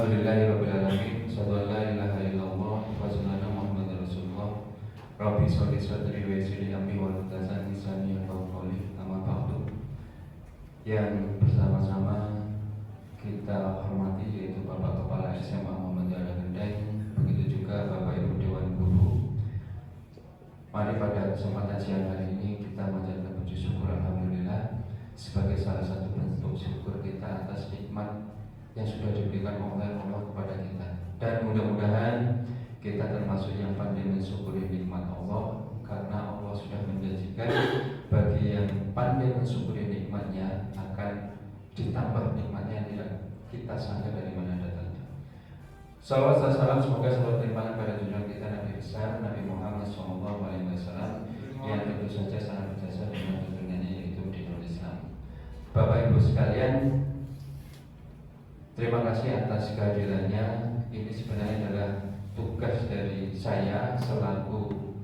Alhamdulillahirrabbilalamin. Asyhadu an la ilaha illallah wa asyhadu anna Muhammadar Rasulullah. Rabbi sholli sadri wa yassir li amri wa hlul lisani yafqahu qawli. Amma ba'du. Yang bersama-sama kita hormati yaitu Bapak Kepala SMA Muhammadiyah Gendeng, begitu juga Bapak Ibu Dewan Guru. Mari pada kesempatan siang hari ini kita menjadikan puji syukur alhamdulillah sebagai salah satu bentuk syukur kita atas nikmat yang sudah diberikan oleh Allah kepada kita, dan mudah-mudahan kita termasuk yang pandai mensyukuri nikmat Allah, karena Allah sudah menjanjikan bagi yang pandai mensyukuri nikmatnya akan ditambah nikmatnya yang tidak kita sangka dari mana datangnya. Salawat dan salam semoga selalu terlimpahkan pada junjungan kita Nabi besar Nabi Muhammad SAW yang tentu saja sangat berjasa dengan tuntunannya yaitu di Islam. Bapak Ibu sekalian, terima kasih atas kehadirannya. Ini sebenarnya adalah tugas dari saya selaku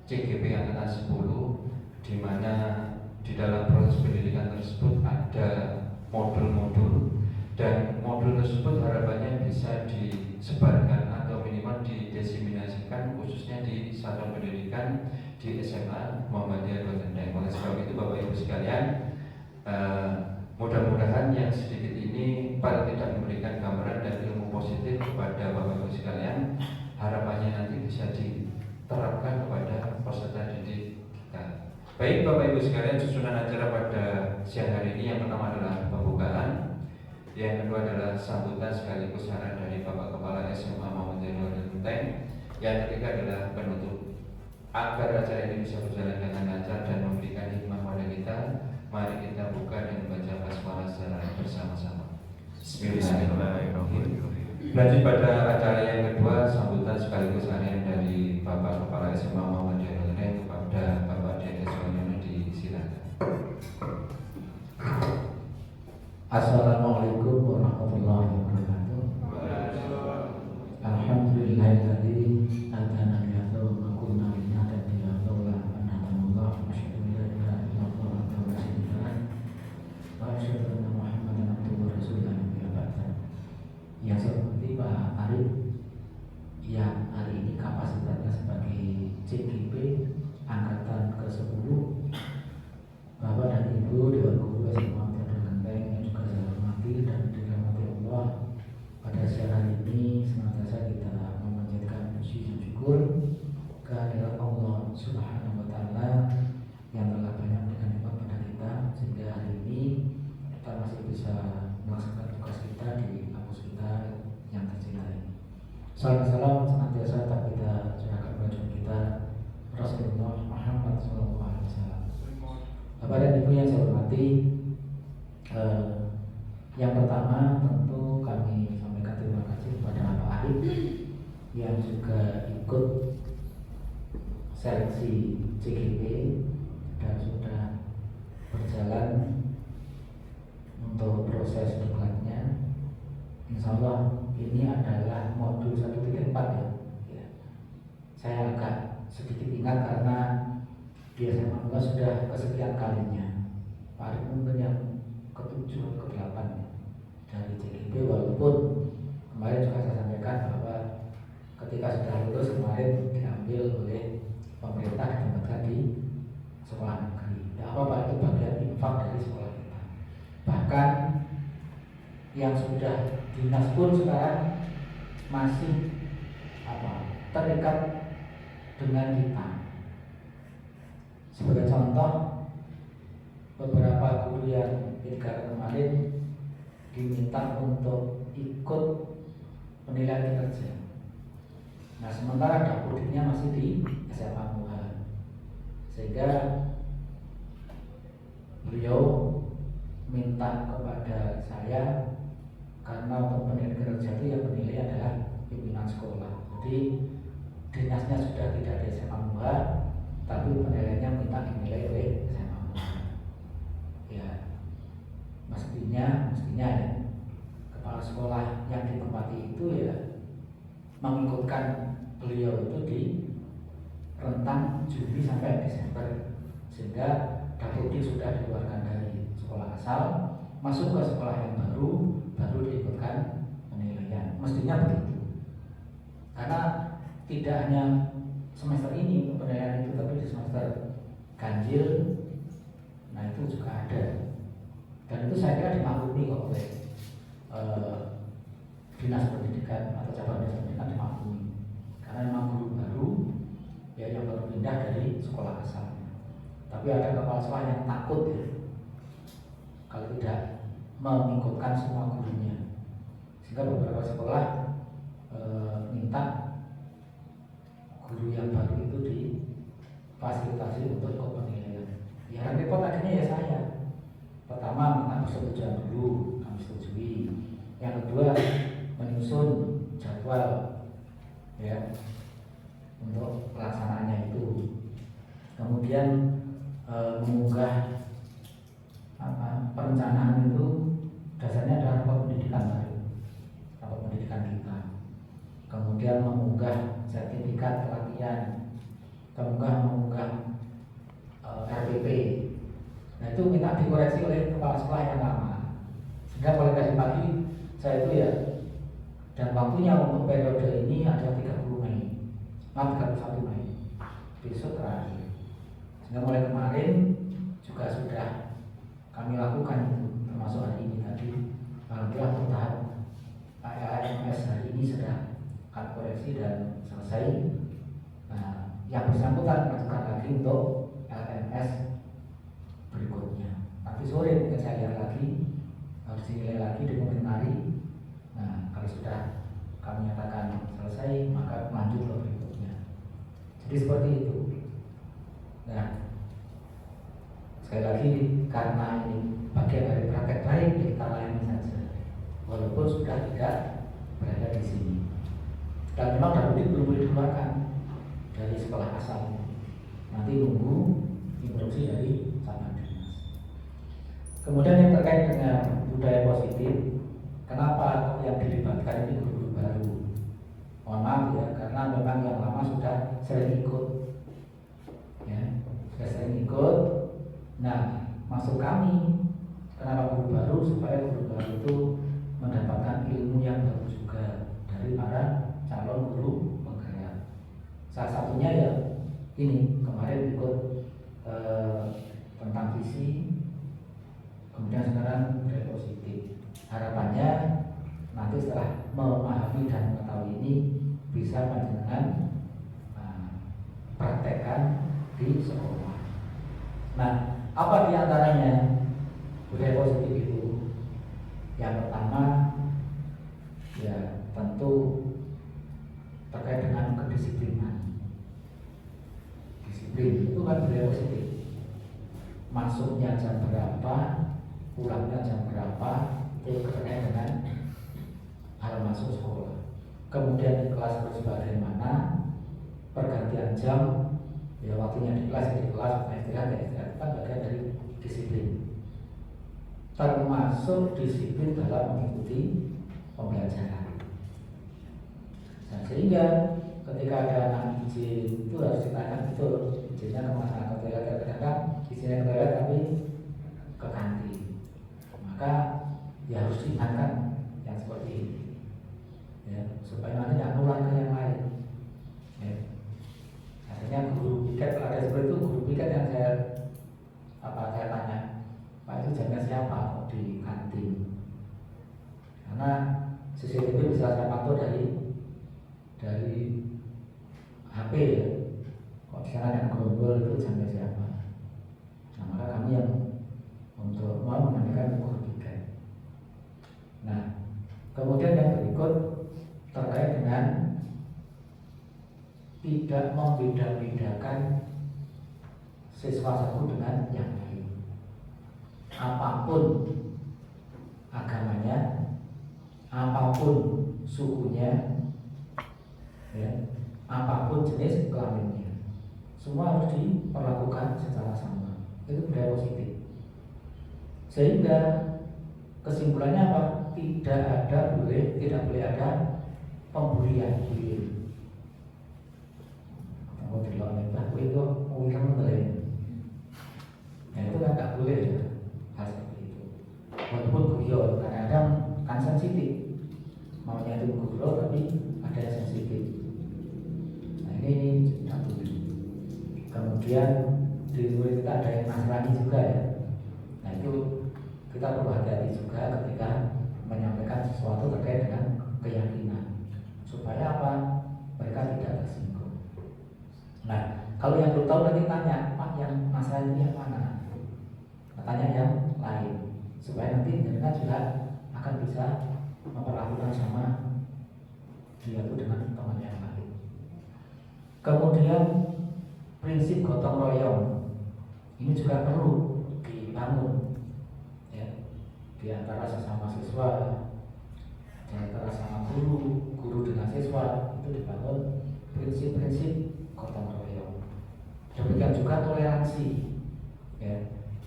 CGP Angkatan 10, di mana di dalam proses pendidikan tersebut ada modul-modul, dan modul tersebut harapannya bisa disebarkan atau minimal didiseminasikan khususnya di satuan pendidikan di SMA Muhammadiyah Gendeng. Oleh sebab itu Bapak Ibu sekalian, mudah-mudahan yang sedikit ini paling tidak memberikan gambaran dan ilmu positif kepada Bapak Ibu sekalian. Harapannya nanti bisa diterapkan kepada peserta didik kita. Baik Bapak Ibu sekalian, susunan acara pada siang hari ini yang pertama adalah pembukaan, yang kedua adalah sambutan sekaligus saran dari Bapak Kepala SMA Muhammadiyah Gendeng, yang ketiga adalah penutup. Agar acara ini bisa berjalan dengan lancar dan memberikan hikmah pada kita, mari kita buka dan membaca basmalah secara bersama-sama. Bismillahirrahmanirrahim. Lanjut pada acara yang kedua, sambutan sekaligus arahan dari Bapak Kepala SMA Muhammadiyah Gendeng kepada Bapak Dede Soeyono, disilakan. Assalamualaikum warahmatullahi wabarakatuh. Alhamdulillahilladzi atana bi'adhu wa kunna linahtadiya laula an hadana asyhadu an la ilaha illallah wa asyhadu anna Muhammadan abduhu wa rasuluhu. Yang saya hormati Pak Arif, yang hari ini kapasitasnya sebagai CGP Angkatan ke-10, Bapak dan Ibu Dewan Guru SMA Gendeng yang juga saya hormati dan dirahmati Allah, pada siang hari ini senantiasa kita memanjatkan puji syukur kehadirat Allah Subhanahu wa Ta'ala yang telah banyak memberikan nikmat pada kita, sehingga hari ini kita masih bisa melaksanakan tugas kita di kampus kita yang tercinta ini. Salam senantiasa tak kita curahkan kepada kita Rasulullah Muhammad SAW. Bapak dan Ibu yang saya hormati, yang pertama tentu kami sampaikan terima kasih kepada Pak Arif yang juga ikut seleksi CGP dan sudah berjalan untuk proses debatnya. Insya Allah ini adalah modul 1.4 ya. Saya agak sedikit ingat karena di SMA sudah kesekian kalinya. Pak Arif mungkin yang ke-7 atau ke-8 dari CGP, walaupun kemarin juga saya sampaikan bahwa ketika sudah lulus kemarin diambil oleh pemerintah ditempatkan di sekolah negeri. Ya apa-apa, itu bagian infak dari sekolah kita. Bahkan yang sudah dinas pun sekarang masih terikat dengan kita. Sebagai contoh, beberapa guru yang pilkada kemarin diminta untuk ikut penilaian kinerja. Nah, sementara dapurnya masih di SMA Muha, sehingga beliau minta kepada saya, karena untuk penilaian kinerja itu yang menilai adalah pimpinan sekolah. Jadi dinasnya sudah tidak di SMA Muha, tapi penilaiannya minta dinilai oleh SMA Muha. Ya, mestinya ya kepala sekolah yang ditempati itu ya mengikutkan beliau itu di rentang Juni sampai Desember, sehingga dapur sudah dikeluarkan dari sekolah asal masuk ke sekolah yang baru diikutkan penilaian. mestinya begitu. Karena tidak hanya semester ini penilaian itu, tapi di semester ganjil, nah itu juga ada. Dan itu saya kira dimaklumi kok oleh dinas pendidikan atau cabang dinas pendidikan dimaklumi. Karena memang guru baru ya yang baru pindah dari sekolah asalnya. Tapi ada kepala sekolah yang takut ya kalau tidak mengikutkan semua gurunya, sehingga beberapa sekolah minta guru yang baru itu difasilitasi untuk ikut penilaian. Ya repot akhirnya ya saya. Pertama minta persetujuan dulu, kami setujui. Yang kedua menyusun jadwal ya untuk pelaksanaannya itu. Kemudian mengunggah perencanaan itu dasarnya adalah rapor pendidikan baru, rapor pendidikan kita. Kemudian mengunggah sertifikat pelatihan, mengunggah RPP. Nah itu minta dikoreksi oleh kepala sekolah yang lama. Sehingga mulai dari pagi saya itu ya, dan waktunya untuk periode ini ada 31 Mei, besok terakhir. Sehingga mulai kemarin juga sudah kami lakukan itu, termasuk hari ini tadi. Alhamdulillah bertahap LMS hari ini sudah kami koreksi dan selesai. Nah, yang bersangkutan mengajukan lagi untuk LMS berikutnya. Nanti sore mungkin saya lihat lagi, harus dinilai lagi, dikomentari. Nah, kalau sudah kami nyatakan selesai, maka lanjut ke berikutnya. Jadi seperti itu. Nah, sekali lagi karena ini bagian dari praktek baik, kita layani saja, walaupun sudah tidak berada di sini. Dan memang Daudi belum boleh dikeluarkan dari sekolah asalnya. Nanti nunggu instruksi dari cabang dinas. Kemudian yang terkait dengan budaya positif, kenapa yang dilibatkan ini guru-guru baru? Mohon maaf ya, karena memang yang lama sudah sering ikut, ya, sudah sering ikut. Nah, maksud kami, kenapa guru baru? Supaya guru baru itu mendapatkan ilmu yang baru juga dari para calon guru penggerak. Salah satunya ya ini kemarin ikut tentang visi, kemudian sekarang budaya positif. Harapannya nanti setelah memahami dan mengetahui ini bisa panjenengan praktekkan di sekolah. Nah, apa diantaranya budaya positif itu? Yang pertama ya tentu terkait dengan kedisiplinan. Disiplin itu kan budaya positif. Masuknya jam berapa, pulangnya jam berapa, itu terkait dengan hal masuk sekolah. Kemudian di kelas harus bagaimana, pergantian jam, ya waktunya di kelas, istirahat, itu kan bagian dari disiplin. Termasuk disiplin dalam mengikuti pembelajaran. Nah, sehingga ketika ada anak izin itu harus ditanya betul izinnya kemana, ke toilet, kadang-kadang izinnya ke toilet tapi ke kantin. Maka ya harus diingatkan yang seperti ini, ya, supaya nanti tidak nular ke yang lain. Ya. Akhirnya guru piket, kalau ada seperti itu guru piket yang saya tanya, Pak itu jamnya siapa kok di kantin? Karena CCTV bisa saya pantau dari HP ya. Kok misalnya yang gerombol itu jamnya siapa? Nah, maka kami yang untuk mau menanyakan guru piket. Nah, kemudian yang berikut terkait dengan tidak membeda-bedakan siswa satu dengan yang lain. Apapun agamanya, apapun sukunya, ya, apapun jenis kelaminnya, semua harus diperlakukan secara sama. Itu budaya positif. Sehingga kesimpulannya apa? Tidak boleh ada pembulian. Kalau di luar negara itu nah itu kan nggak boleh ya, hal seperti itu. Walaupun guyon kadang-kadang kan sensitif, maunya itu guru liberal tapi ada yang sensitif. Nah ini satu. Kemudian di murid kita ada yang Nasrani juga ya. Nah itu kita perlu hati-hati juga ketika menyampaikan sesuatu terkait dengan keyakinan supaya apa? Mereka tidak tersinggung. Nah kalau yang belum tahu nanti tanya, Pak yang Nasrani yang mana? Tanya yang lain supaya nanti mereka juga akan bisa memperlakukan sama dia itu dengan teman yang lain. Kemudian prinsip gotong royong ini juga perlu dibangun ya, di antara sesama siswa, di antara sama guru, guru dengan siswa itu dibangun prinsip-prinsip gotong royong. Demikian juga toleransi ya.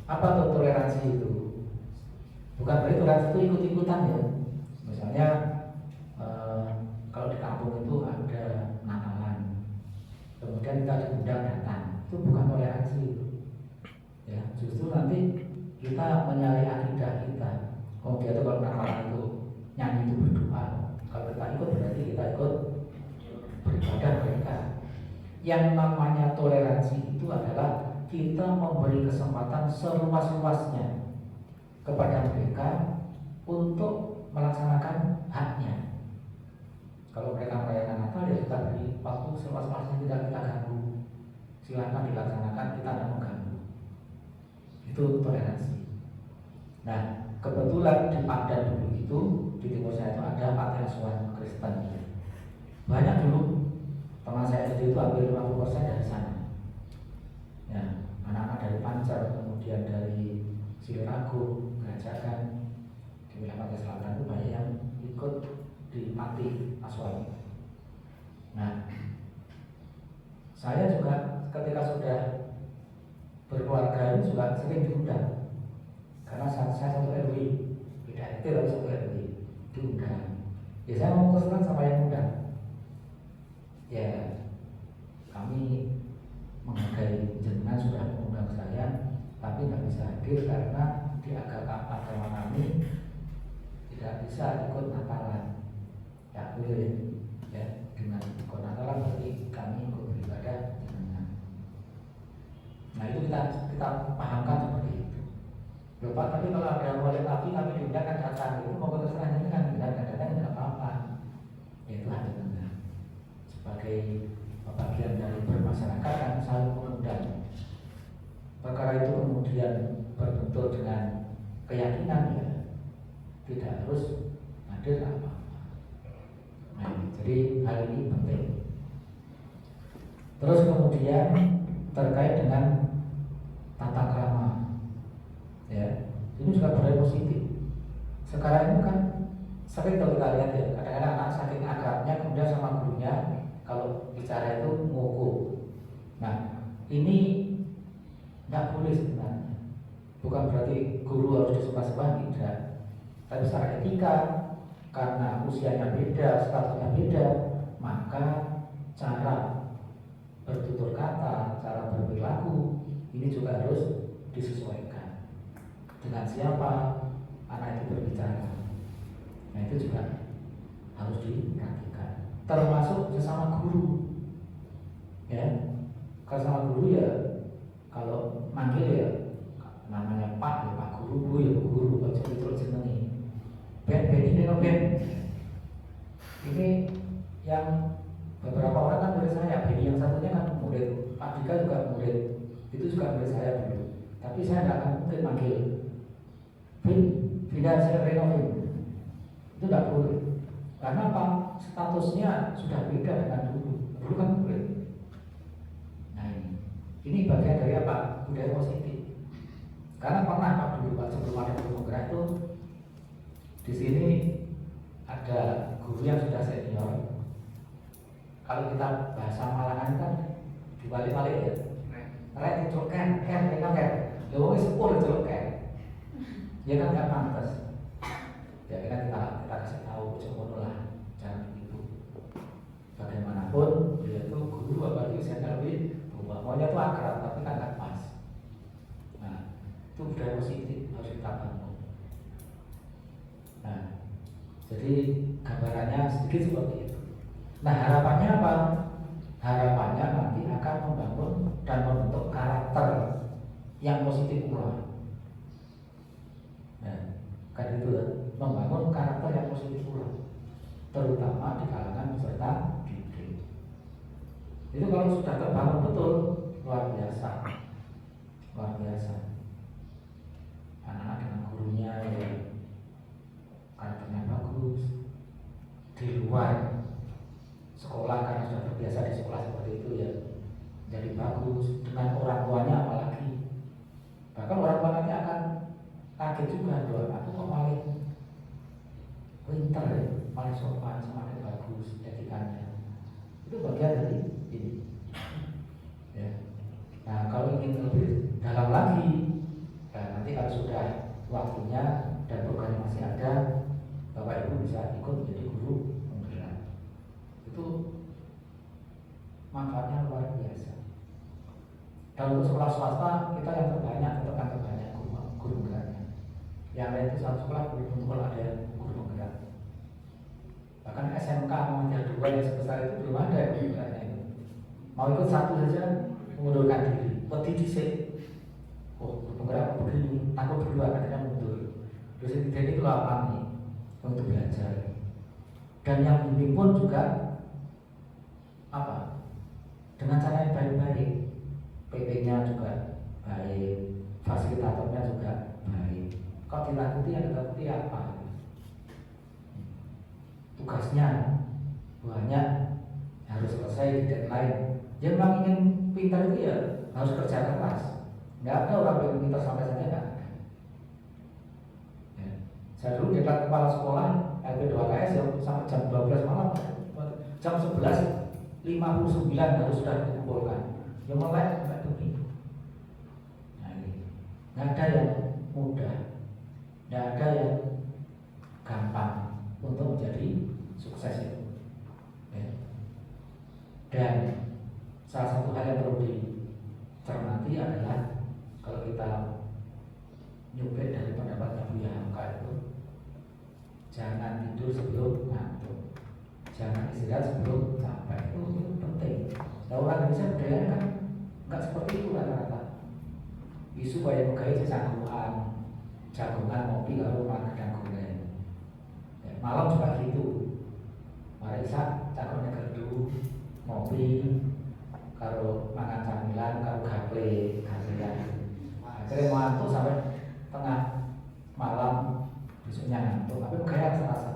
Apa tuh toleransi itu? Bukan berarti toleransi itu ikut-ikutan ya. Misalnya kalau di kampung itu ada Natalan, kemudian kita diundang datang, itu bukan toleransi itu. Ya, justru nanti kita menyalahi akidah kita. Oh dia tuh kalau Natalan itu nyanyi itu berdoa, kalau kita ikut berarti kita ikut beribadah mereka. Yang namanya toleransi itu adalah kita memberi kesempatan seluas-luasnya kepada mereka untuk melaksanakan haknya. Kalau mereka merayakan Natal ya kita beri waktu seluas-luasnya, tidak kita ganggu. Silakan dilaksanakan, kita tidak mengganggu. Itu toleransi. Nah kebetulan di Padang dulu itu di timur saya itu ada panti asuhan Kristen. Banyak dulu teman saya itu hampir 50% dari sana. Ya, anak-anak dari Pancar, kemudian dari Silirago, Gerajakan, di wilayah pantai selatan itu banyak yang ikut di panti asuhan. Nah, saya juga ketika sudah berkeluarga ini juga sering diundang, karena saya satu RW, beda RT tapi satu RW diundang. Ya saya mau terus terang sama yang undang. Ya, kami menghargai jenengan sudah mengundang saya, tapi nggak bisa hadir karena di agama kami tidak bisa ikut Natalan. Ya boleh ya, dengan ikut Natalan berarti kami ikut beribadah jenengan. Nah itu kita pahamkan seperti itu. Lupa tapi kalau ada wali tapi kami diundang kan datang, itu mau terserah jenengan, tidak datang tidak apa-apa. Ya itu hati jenengan sebagai bagian dari bermasyarakat dan saling mengundang. Perkara itu kemudian berbentuk dengan keyakinan ya, tidak harus hadir apa-apa. Nah, jadi hal ini penting. Terus kemudian terkait dengan tata krama, ya, ini juga berarti positif. Sekarang ini kan sering kalau kita lihat ya, kadang-kadang anak saking akrabnya kemudian sama gurunya kalau bicara itu ngoko. Nah, ini tidak boleh sebenarnya. Bukan berarti guru harus disuka-suka, tidak. Tapi secara etika, karena usianya beda, statusnya beda, maka cara bertutur kata, cara berperilaku ini juga harus disesuaikan dengan siapa anak itu berbicara. Nah itu juga harus diperhatikan, termasuk sesama guru. Ya, kalau sama guru ya, kalau manggil ya namanya Pak ya Pak Guru, Bu ya Bu Guru, kalau jadi terus jenengi. Ben ini Ben. Ini yang beberapa orang kan murid saya, Beni yang satunya kan murid, Pak Dika juga murid, itu juga murid saya dulu. Tapi saya tidak akan mungkin manggil Bina saya Renovin, itu tidak boleh. Karena apa? Statusnya sudah beda dengan dulu. Dulu kan murid. Nah ini bagian dari apa? Budaya positif. Karena pernah Pak dulu Pak sebelum ada guru gerak itu di sini ada guru yang sudah senior. Kalau kita bahasa Malangan kan dibalik-balik ya. Rek itu kan ya wong sepuluh itu kan. Ya kan nggak pantas. Ya kan kita kasih tahu coba lah jangan begitu. Bagaimanapun dia itu guru apalagi usianya lebih tua, maunya itu akrab tapi kan nggak pas. Nah itu budaya positif harus kita bangun. Nah Jadi gambarannya sedikit seperti itu. Nah harapannya apa? Harapannya nanti akan membangun dan membentuk karakter yang positif pula. Nah, kan itu ya, membangun karakter yang positif pula, terutama di kalangan peserta didik. Itu kalau sudah terbangun betul, luar biasa, luar biasa. Anak-anak dengan gurunya ya karakternya bagus. Di luar sekolah karena sudah terbiasa di sekolah seperti itu ya jadi bagus. Dengan orang tuanya apalagi, bahkan orang tua nanti akan kaget juga, doa aku kok paling pintar ya, paling sopan, semakin bagus etikannya. Itu bagian dari ini ya. Nah kalau ingin lebih dalam lagi ya, nanti kalau sudah waktunya dan programnya masih ada, Bapak Ibu bisa ikut menjadi guru penggerak. Itu manfaatnya luar biasa. Dan untuk sekolah swasta kita yang terbanyak tetap terbanyak guru penggeraknya. Yang lain itu satu sekolah belum ada guru penggerak. Bahkan SMK Muhammadiyah 2 yang sebesar itu belum ada guru penggeraknya itu. Mau ikut satu saja mengundurkan diri, peti disik. Oh, guru penggerak begini, takut berdua katanya mundur. Terus itu lapang nih untuk belajar. Dan yang bimbing pun juga apa? Dengan cara yang baik-baik. PP-nya juga baik, fasilitatornya juga baik. Kok ditakuti yang ditakuti apa? Tugasnya banyak, harus selesai di deadline. Yang memang ingin pintar itu ya harus kerja keras. Nggak ada orang yang pintar sampai saja nggak ada. Ya. Saya dulu dekat kepala sekolah LP2KS ya sampai jam 12 malam, jam 11:59 harus sudah dikumpulkan. Yang mulai sampai begini. Nah ini nggak ada yang mudah, nggak ada yang gampang untuk menjadi sukses itu. Ya. Dan salah satu hal yang perlu dicermati adalah kalau kita nyupir dari pendapatnya Buya Hamka itu, jangan tidur sebelum ngantuk, jangan istirahat sebelum capek. Itu penting. Nah, orang Indonesia budayanya kan nggak seperti itu rata-rata. Isu kayak pegawai canggungan, jagungan ngopi kalau makan gedang goreng. Ya, malam juga gitu. Mari sak canggungan gerdu ngopi, kalau makan camilan, kalau gaplian. Akhirnya ngantuk sampai tengah malam, besoknya ngantuk. Tapi pegawai rasa-rasa.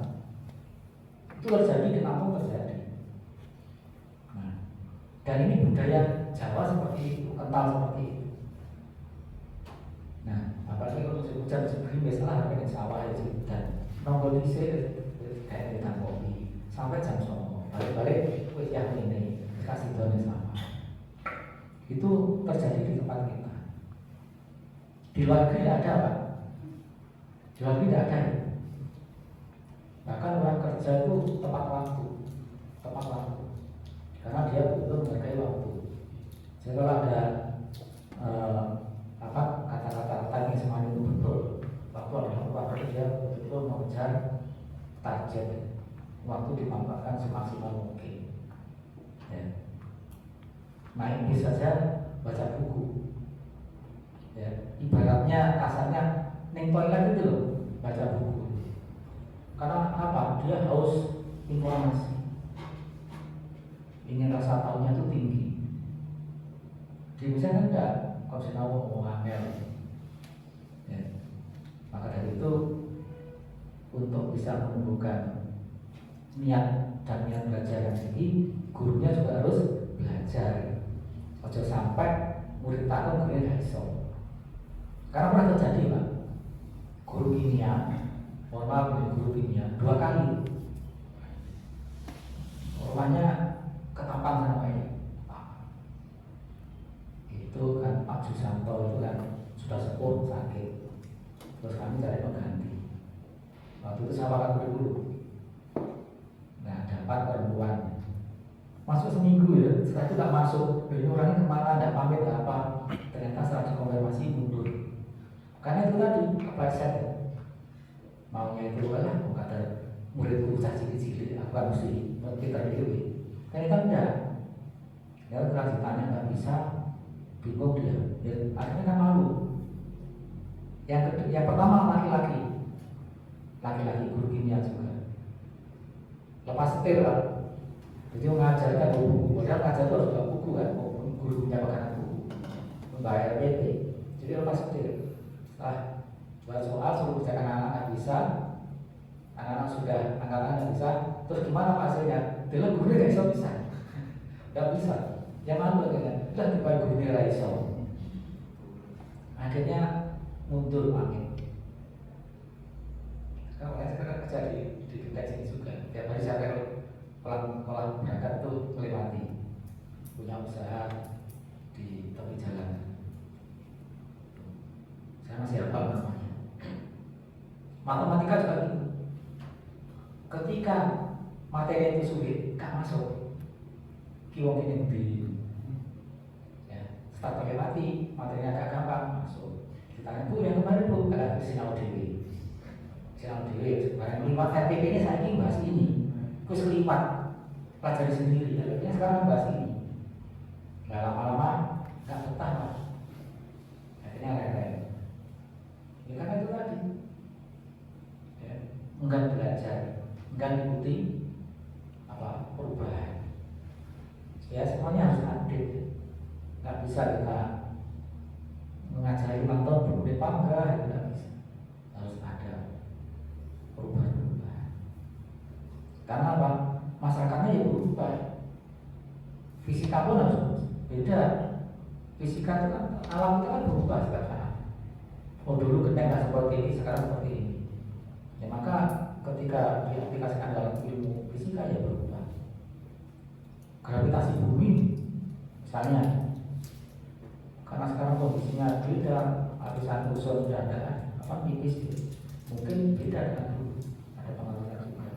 Itu terjadi di kampung terjadi. Nah, dan ini budaya Jawa seperti itu, kental seperti itu. Nah, apalagi kalau musim hujan gerimis lah, pengen sawah ya dan nongol di sini kayak di kopi sampai jam 9. Balik-balik wis yang ini kasih doanya sama. Itu terjadi di tempat kita. Di luar negeri tidak ada, Pak. Di luar negeri tidak ada. Bahkan orang kerja itu tepat waktu, karena dia betul menghargai waktu. Jadi kalau ada kata-kata timing semuanya itu betul, waktu adalah waktu, dia betul mengejar target, waktu dimanfaatkan semaksimal mungkin. Ya. Naik bis saja baca buku. Ya. Ibaratnya kasarnya neng toilet itu loh, baca buku. Karena apa? Dia haus informasi, ingin rasa tahunya itu tinggi. Di Indonesia kan enggak, kalau saya tahu mau ngambil. Ya. Maka dari itu untuk bisa menumbuhkan niat dan niat belajar yang tinggi, gurunya juga harus belajar. Ojo sampai murid takut gurunya gak iso. Karena pernah terjadi, Pak. Guru kimia, mohon maaf, guru kimia 2 kali. Rumahnya ketampang sama ini. Itu kan Pak Jusanto itu kan sudah sepuh, sakit. Terus kami cari pengganti. Waktu itu saya makan dulu. Nah, dapat perempuan. Masuk seminggu ya, setelah itu tak masuk. Ini orangnya kemana, tidak pamit, tidak apa. Ternyata setelah dikonfirmasi mundur. Karena itu tadi kepleset. Maunya itu kan, kata muridku cah cilik-cilik, aku kan mesti pinter dewe. Kan enggak. Ya kelanjutannya nggak bisa, bingung dia. Ya, akhirnya kan malu. Yang pertama laki-laki guru kimia juga. Lepas setir lah. Jadi mengajarkan buku, padahal ngajar itu harus bawa buku kan, guru punya makanan buku, membayar PT. Jadi lepas setir. Setelah buat soal suruh kerjakan anak-anak nggak bisa, anak-anak sudah angkatan nggak bisa, terus gimana Pak hasilnya? Dia gurunya nggak bisa, nggak bisa. Ya malu akhirnya, udah dibayar gurunya nggak bisa. Akhirnya mundur angin. Kalau saya sekarang kerja di Bintek sini juga, tiap hari saya kolam berangkat tuh melewati, punya usaha di tepi jalan. Saya masih hafal namanya. Matematika juga gitu. Ketika materi itu sulit, gak masuk. Kiwong ini di ya, start melewati, materinya agak gampang masuk. Ditanya Bu, yang kemarin Bu, ada sinau dewi. Sinau dewi, sekarang 5 RPP ini saya ingin bahas ini. Terus kelipat, pelajari sendiri. Akhirnya sekarang bahas ini. Nah, lama-lama gak betah Mas. Akhirnya lain-lain. Ya karena itu tadi ya, enggan belajar, enggan ikuti apa perubahan. Ya semuanya harus update. Nggak bisa kita mengajari nonton berbuat bangga, itu nggak bisa. Harus ada perubahan-perubahan. Karena apa? Masyarakatnya ya berubah. Fisika pun harus beda. Fisika itu kan alam itu kan berubah setiap saat. Oh dulu genteng nggak seperti ini, sekarang seperti ini. Ya maka ketika diaplikasikan dalam ilmu fisika ya berubah. Gravitasi bumi, misalnya, karena sekarang kondisinya beda, lapisan ozon sudah ada, apa tipis gitu. Mungkin beda dengan dulu, ada pengaruhnya juga.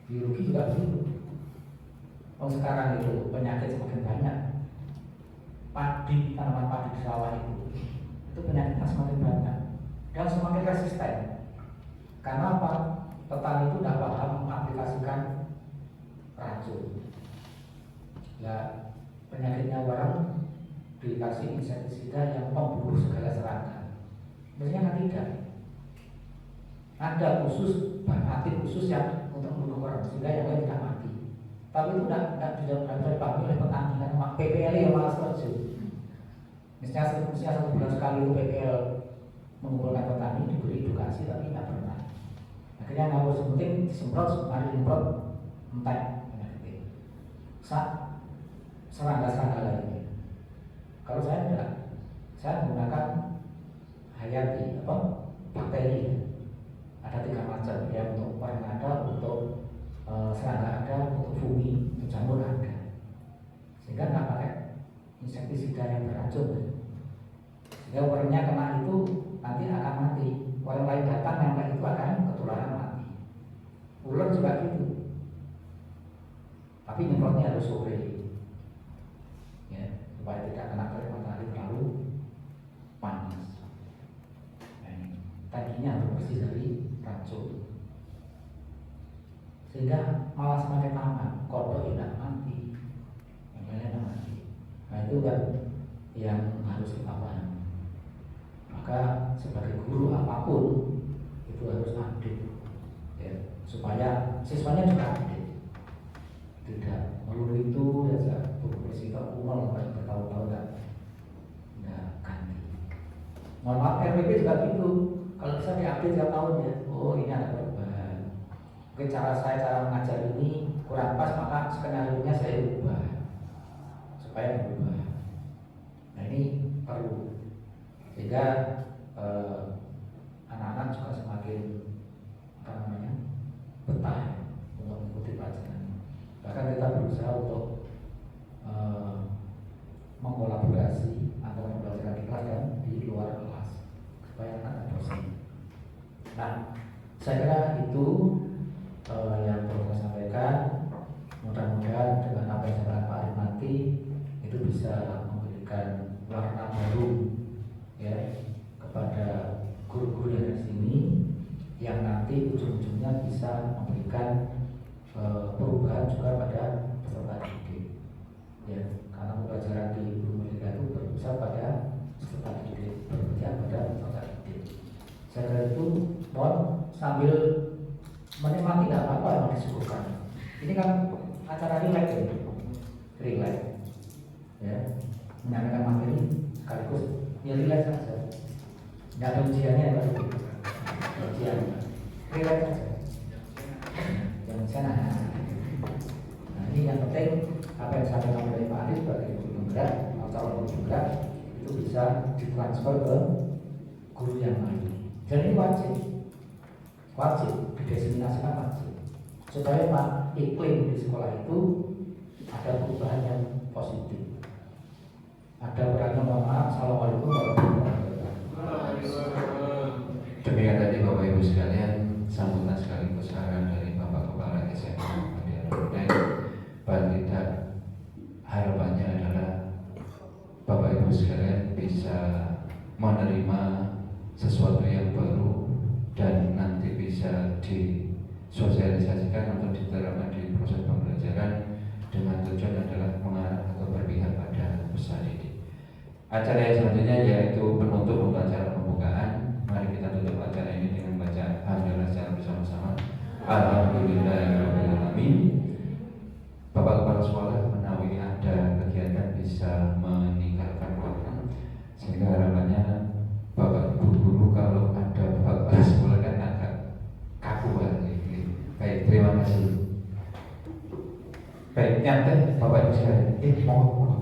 Biologi juga begitu. Oh sekarang itu penyakit semakin banyak. Padi, tanaman padi di sawah itu penyakitnya semakin banyak dan semakin resisten. Karena apa? Petani itu tidak paham mengaplikasikan racun. Ya penyakitnya orang dikasih insektisida yang pembunuh segala serangan. Biasanya kan tidak. Ada khusus bahan aktif khusus yang untuk membunuh orang sehingga yang lain tidak mati. Tapi itu tidak dipahami oleh petani karena PPL yang malas terjun. Misalnya satu bulan sekali PPL mengumpulkan petani diberi edukasi tapi tidak pernah. Akhirnya ngawur sementing disemprot, mari semprot entek penyakit. Serangga-serangga lainnya. Kalau saya tidak, saya menggunakan hayati bakteri. Ada 3 macam ya, untuk orang ada, untuk serangga ada, untuk fungi, untuk jamur ada. Sehingga nggak pakai insektisida yang beracun. Sehingga warnanya kena itu nanti akan mati. Orang lain datang nempel itu akan ketularan mati. Ular juga gitu. Tapi nyemprotnya harus sore, ya, supaya tidak kena terik matahari terlalu panas. Tadinya harus bersih dari racun. Sehingga malah semakin lama kodok tidak mati, yang lainnya mati. Nah itu kan yang harus kita pahami. Maka sebagai guru apapun itu harus update, ya, supaya siswanya juga update. Tidak melulu itu saja buku fisika kuno sampai bertahun-tahun nggak ganti. Mohon maaf RPP juga gitu. Kalau bisa diupdate tiap tahun ya. Oh ini ada perubahan. Mungkin cara mengajar ini kurang pas, maka skenario-nya saya ubah supaya berubah. Nah ini perlu sehingga anak-anak juga semakin betah untuk mengikuti pelajaran. Bahkan kita berusaha untuk mengkolaborasi antara pembelajaran di kelas dan di luar kelas supaya anak dosen. Nah, saya kira itu yang perlu saya sampaikan. Mudah-mudahan dengan apa yang saya Pak Arif nanti itu bisa memberikan warna baru ya kepada guru-guru yang di sini, yang nanti ujung-ujungnya bisa memberikan ya, karena pembelajaran di Ibu Merdeka itu berpusat pada peserta didik, berpusat pada peserta didik. Saya kira itu mohon sambil menikmati tidak apa-apa yang disuguhkan. Ini kan acara relax ya, relax, ya, menyampaikan materi sekaligus ya relax saja. Tidak ada ujiannya ya Pak. Ujian, relax saja. Jangan sana. Nah ini yang penting apa yang disampaikan oleh Pak Aris sebagai guru penggerak atau calon guru penggerak itu bisa ditransfer ke guru yang lain. Dan ini wajib didiseminasikan wajib supaya Pak iklim di sekolah itu ada perubahan yang positif. Ada beragam maaf. Assalamualaikum warahmatullahi wabarakatuh. Demikian tadi Bapak Ibu sekalian sambutan sekaligus saran dari Bapak Kepala SMA dan paling tidak harapannya adalah Bapak Ibu sekalian bisa menerima sesuatu yang baru dan nanti bisa disosialisasikan atau diterapkan di proses pembelajaran dengan tujuan adalah mengarah atau berpihak pada peserta didik. Acara yang selanjutnya yaitu penutup untuk acara pembukaan. Mari kita tutup acara ini dengan baca alhamdulillah secara bersama-sama. Alhamdulillahirobbilalamin. Bapak Kepala Sekolah menawi ada kegiatan bisa meninggalkan ruangan, sehingga harapannya Bapak Ibu guru kalau ada Bapak Kepala Sekolah kan agak kaku banget. Baik, terima kasih. Baik, nyantai Bapak Ibu sekalian. Mohon.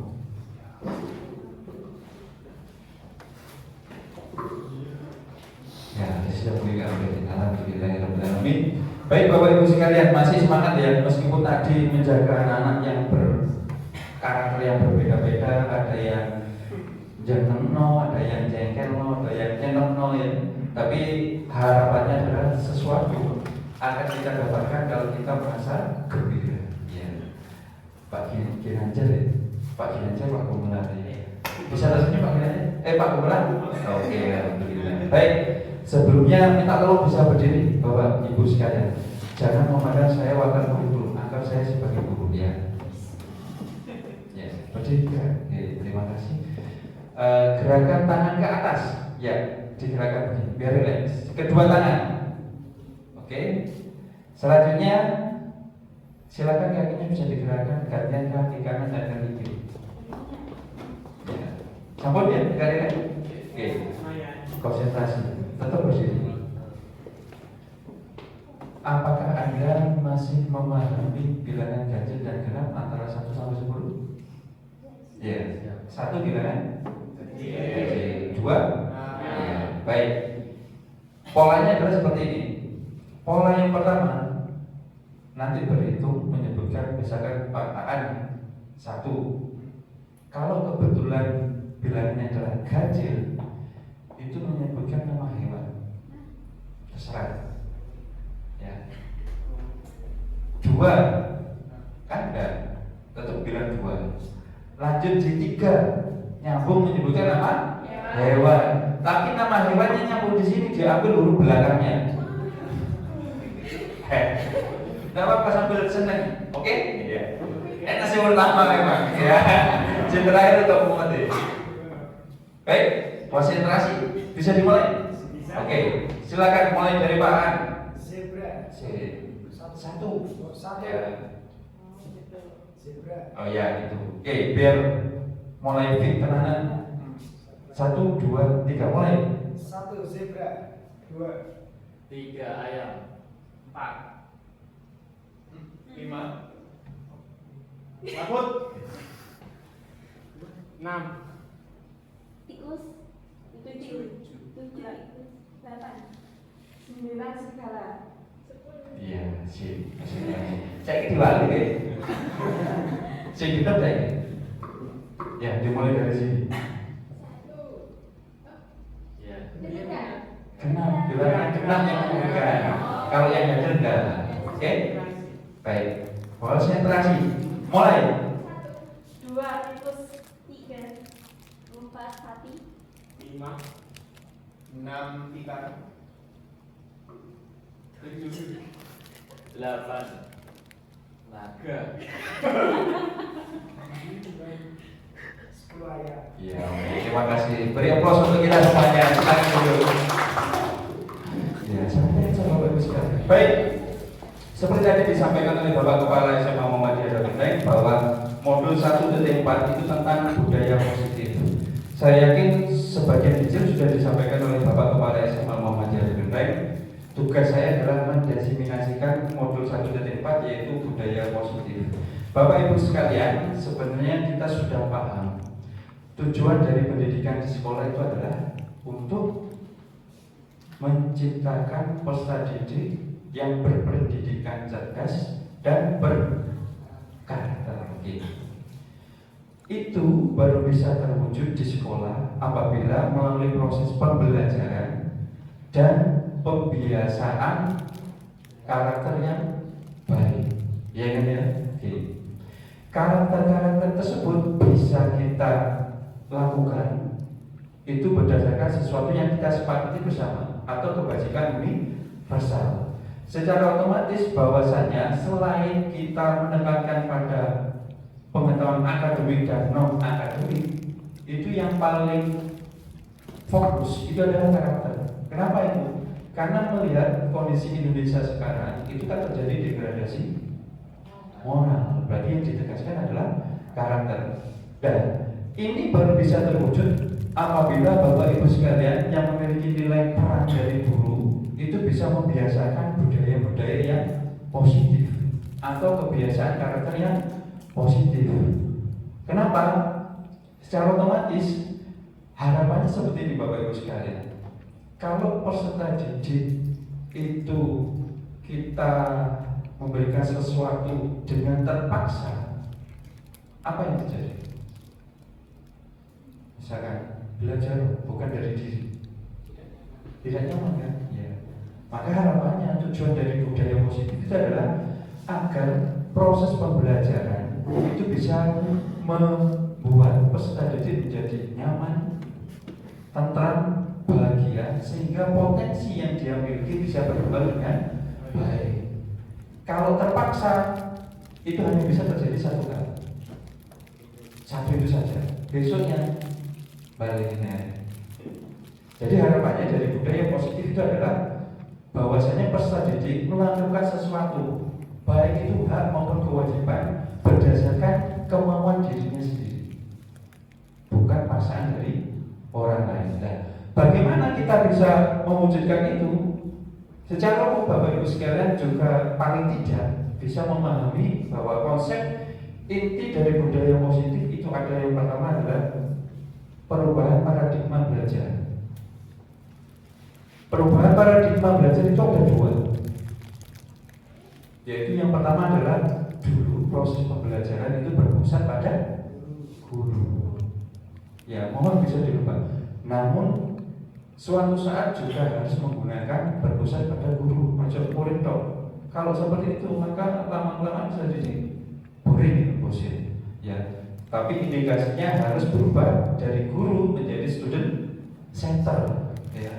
Ya, sudah berikan alhamdulillahirobbilalamin. Baik Bapak Ibu sekalian, masih semangat ya meskipun tadi menjaga anak-anak yang berkarakter yang berbeda-beda, ada yang jenengno, ada yang jengkelno, ada yang nyenengno ya. Tapi harapannya adalah sesuatu akan kita dapatkan kalau kita merasa gembira. Ya. Pak Ginanjar ya, Pak Ginanjar, Pak Gumelar ya. Bisa rasanya Pak Ginanjar? Pak Gumelar? Oke, alhamdulillah. Baik. Sebelumnya minta tolong bisa berdiri Bapak Ibu sekalian. Jangan memandang saya wakil guru, anggap saya sebagai guru ya. Ya, berdiri ya. Oke, terima kasih. Gerakan tangan ke atas, ya, digerakkan begini, biar rileks. Kedua tangan. Oke. Selanjutnya silakan kakinya bisa digerakkan gantian kaki kanan dan kaki kiri. Ya. Sambut ya, biar rileks. Oke. Konsentrasi. Tetap berdiri. Apakah Anda masih memahami bilangan ganjil dan genap antara 1 sampai 10? Ya. 1 bilangan? Ganjil. 2? Ya. Baik. Polanya adalah seperti ini. Pola yang pertama nanti berhitung menyebutkan misalkan pakaan 1. Kalau kebetulan bilangannya adalah ganjil, itu menyebutkan nama hewan, terserah ya. 2 kan enggak, tetap bilang 2. Lanjut J3 nyambung menyebutkan nama hewan, tapi nama hewannya nyambung di sini diambil huruf belakangnya. Enggak apa-apa sambil seneng, oke? Iya. Enak sih pertama memang ya. Terakhir untuk mengerti. Baik, konsentrasi bisa dimulai. Oke, silakan mulai dari Pak An. Zebra. 1. Ya. Zebra. Oh ya itu. Oke, biar mulai fit tenanan. 1, 2, 3 mulai. 1 zebra. 2 3 ayam. 4 5 Mahmud 6 tikus 7 tikus 8 9 segala. Iya, sip. Saya diwali ya. Saya kita saya. Ya, dimulai dari sini. Ya. Genap, bilangan genap yang bukan. Kalau yang ganjil enggak. Oke? Baik. Konsentrasi. Mulai. 1 2 tikus 3 4 sapi 5 6 ikan 7 8 naga 10 ayat. Ya, terima kasih. Beri aplaus untuk kita semuanya. Silakan dulu. Ya, sampai Bapak Ibu sekalian. Baik, seperti tadi disampaikan oleh Bapak Kepala SMA Muhammadiyah Darul Naim bahwa modul 1.4 itu tentang budaya positif. Saya yakin sebagian kecil sudah disampaikan oleh Bapak Kepala SMA Muhammadiyah Darul Naim. Tugas saya adalah mendiseminasikan modul 1.4 yaitu budaya positif. Bapak Ibu sekalian, sebenarnya kita sudah paham tujuan dari pendidikan di sekolah itu adalah untuk menciptakan peserta didik yang berpendidikan cerdas dan berkarakter. Itu baru bisa terwujud di sekolah apabila melalui proses pembelajaran dan pembiasaan karakter yang baik. Ya kan ya? Oke. Karakter-karakter tersebut bisa kita lakukan itu berdasarkan sesuatu yang kita sepakati bersama atau kebajikan universal. Secara otomatis bahwasanya selain kita menekankan pada pengetahuan akademik dan non akademik, itu yang paling fokus itu adalah karakter. Kenapa itu? Karena melihat kondisi Indonesia sekarang itu kan terjadi degradasi moral. Berarti yang ditegaskan adalah karakter. Dan ini baru bisa terwujud apabila Bapak Ibu sekalian yang memiliki nilai peran dari guru itu bisa membiasakan budaya-budaya yang positif atau kebiasaan karakter yang positif. Kenapa? Secara otomatis harapannya seperti ini Bapak Ibu sekalian. Kalau peserta didik itu kita memberikan sesuatu dengan terpaksa, apa yang terjadi? Misalkan belajar bukan dari diri, tidak nyaman kan? Ya. Maka harapannya tujuan dari budaya positif itu adalah agar proses pembelajaran itu bisa membuat peserta didik menjadi nyaman, tentram, bahagia, sehingga potensi yang dia miliki bisa berkembang dengan baik. Kalau terpaksa, itu hanya bisa terjadi satu kali, satu itu saja. Besoknya baliknya. Jadi harapannya dari budaya positif itu adalah bahwasanya peserta didik melakukan sesuatu, baik itu hak maupun kewajiban berdasarkan kemauan dirinya sendiri, bukan paksaan dari orang lain. Nah, bagaimana kita bisa mewujudkan itu? Secara umum Bapak Ibu sekalian juga paling tidak bisa memahami bahwa konsep inti dari budaya positif itu ada yang pertama adalah perubahan paradigma belajar. Perubahan paradigma belajar itu ada dua, yaitu yang pertama adalah dulu proses pembelajaran itu berpusat pada guru. Ya, mohon bisa dirubah. Namun suatu saat juga harus menggunakan berpusat pada guru, macam murid dong. Kalau seperti itu maka lama-lama bisa jadi boring bosan. Ya, tapi indikasinya harus berubah dari guru menjadi student center. Ya.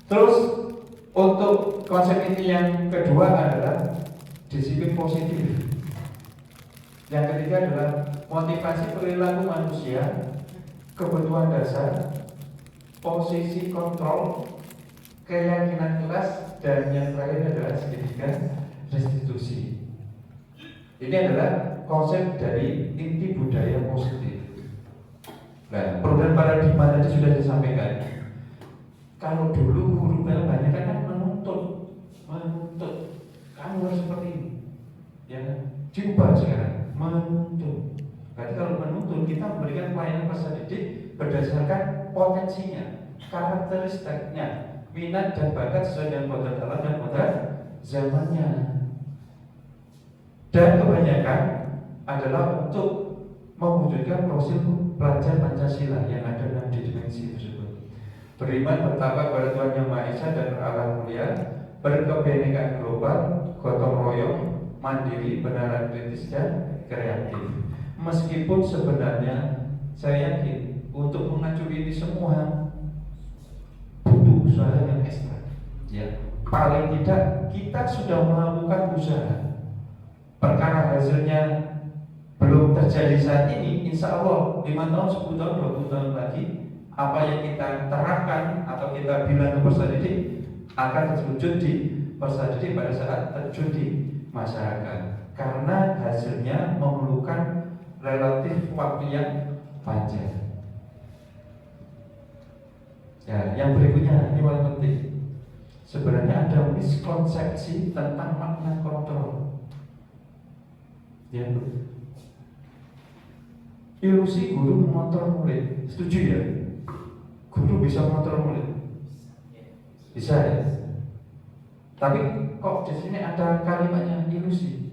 Terus untuk konsep ini yang kedua adalah disiplin positif. Yang ketiga adalah motivasi perilaku manusia, kebutuhan dasar, posisi kontrol, keyakinan kelas, dan yang terakhir adalah segitiga restitusi. Ini adalah konsep dari inti budaya positif. Nah, perubahan paradigma tadi sudah disampaikan. Kalau dulu guru banyak kan menuntut, kamu harus seperti ini, ya. Diubah sekarang, menuntut. Berarti kalau menuntut kita memberikan pelayanan peserta didik berdasarkan potensinya, karakteristiknya, minat dan bakat sesuai dengan kodrat Allah dan kodrat zamannya. Dan kebanyakan adalah untuk mewujudkan profil pelajar Pancasila yang ada dalam dimensi tersebut. Beriman, bertakwa kepada Tuhan Yang Maha Esa dan Allah mulia, berkebenekaan global, gotong royong, mandiri, benaran kritis dan kreatif. Meskipun sebenarnya saya yakin untuk mengacu ini semua butuh usaha yang ekstra. Ya, paling tidak kita sudah melakukan usaha. Perkara hasilnya belum terjadi saat ini, insya Allah 5 tahun, 10 tahun, 20 tahun lagi, apa yang kita terapkan atau kita bilang ke peserta didik akan terwujud di peserta didik pada saat terjun di masyarakat, karena hasilnya memerlukan relatif waktu yang panjang. Ya, yang berikutnya ini paling penting. Sebenarnya ada miskonsepsi tentang makna kontrol. Ya, ilusi guru mengontrol murid. Setuju ya? Guru bisa mengontrol murid? Bisa ya? Tapi kok di sini ada kalimatnya ilusi?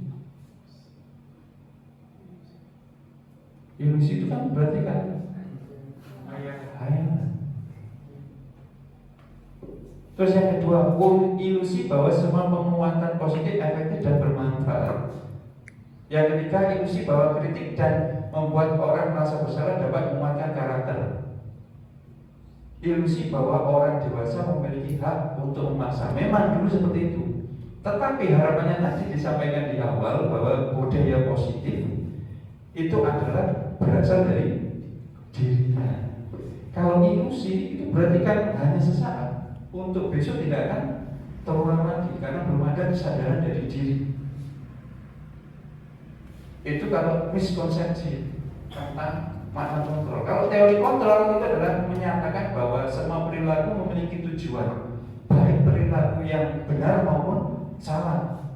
Ilusi itu kan berarti kan hayalan. Terus yang kedua, ilusi bahwa semua penguatan positif, efektif dan bermanfaat. Yang ketiga, ilusi bahwa kritik dan membuat orang merasa bersalah dapat menguatkan karakter. Ilusi bahwa orang dewasa memiliki hak untuk memaksa. Memang dulu seperti itu. Tetapi harapannya tadi disampaikan di awal bahwa budaya positif itu adalah berasal dari dirinya. Kalau ilusi itu berarti kan hanya sesaat. Untuk besok tidak akan terulang lagi karena belum ada kesadaran dari diri. Itu kalau miskonsepsi tentang makna kontrol. Kalau teori kontrol itu adalah menyatakan bahwa semua perilaku memiliki tujuan, baik perilaku yang benar maupun salah.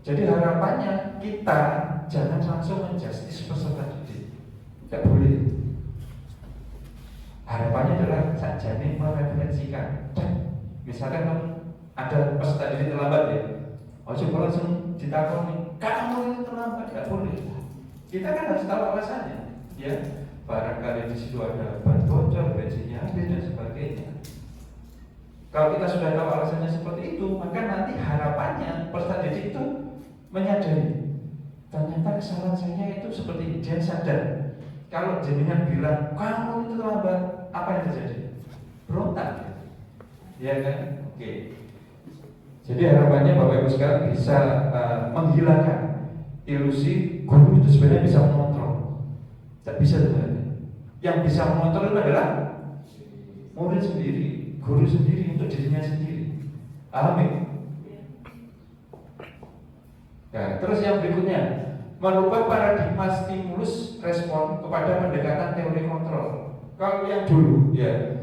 Jadi harapannya kita jangan langsung menjustis peserta didik. Tidak boleh. Harapannya adalah sajane merefleksikan. Misalkan ada peserta didik terlambat ya, coba langsung ditakoni, kamu ini terlambat, nggak boleh. Kita kan harus tahu alasannya, ya. Barangkali di situ ada ban bocor, bensinnya habis dan sebagainya. Kalau kita sudah tahu alasannya seperti itu, maka nanti harapannya peserta didik itu menyadari ternyata kesalahan saya itu seperti ini. Dia sadar. Kalau jenengan bilang kamu itu terlambat, apa yang terjadi? Berontak, ya kan? Oke. Jadi harapannya Bapak Ibu sekalian bisa menghilangkan ilusi guru itu sebenarnya bisa mengontrol. Tidak bisa sebenarnya. Yang bisa mengontrol itu adalah murid sendiri, guru sendiri untuk dirinya sendiri. Amin. Ya, terus yang berikutnya, merubah paradigma stimulus respon kepada pendekatan teori kontrol. Kalau yang dulu, ya,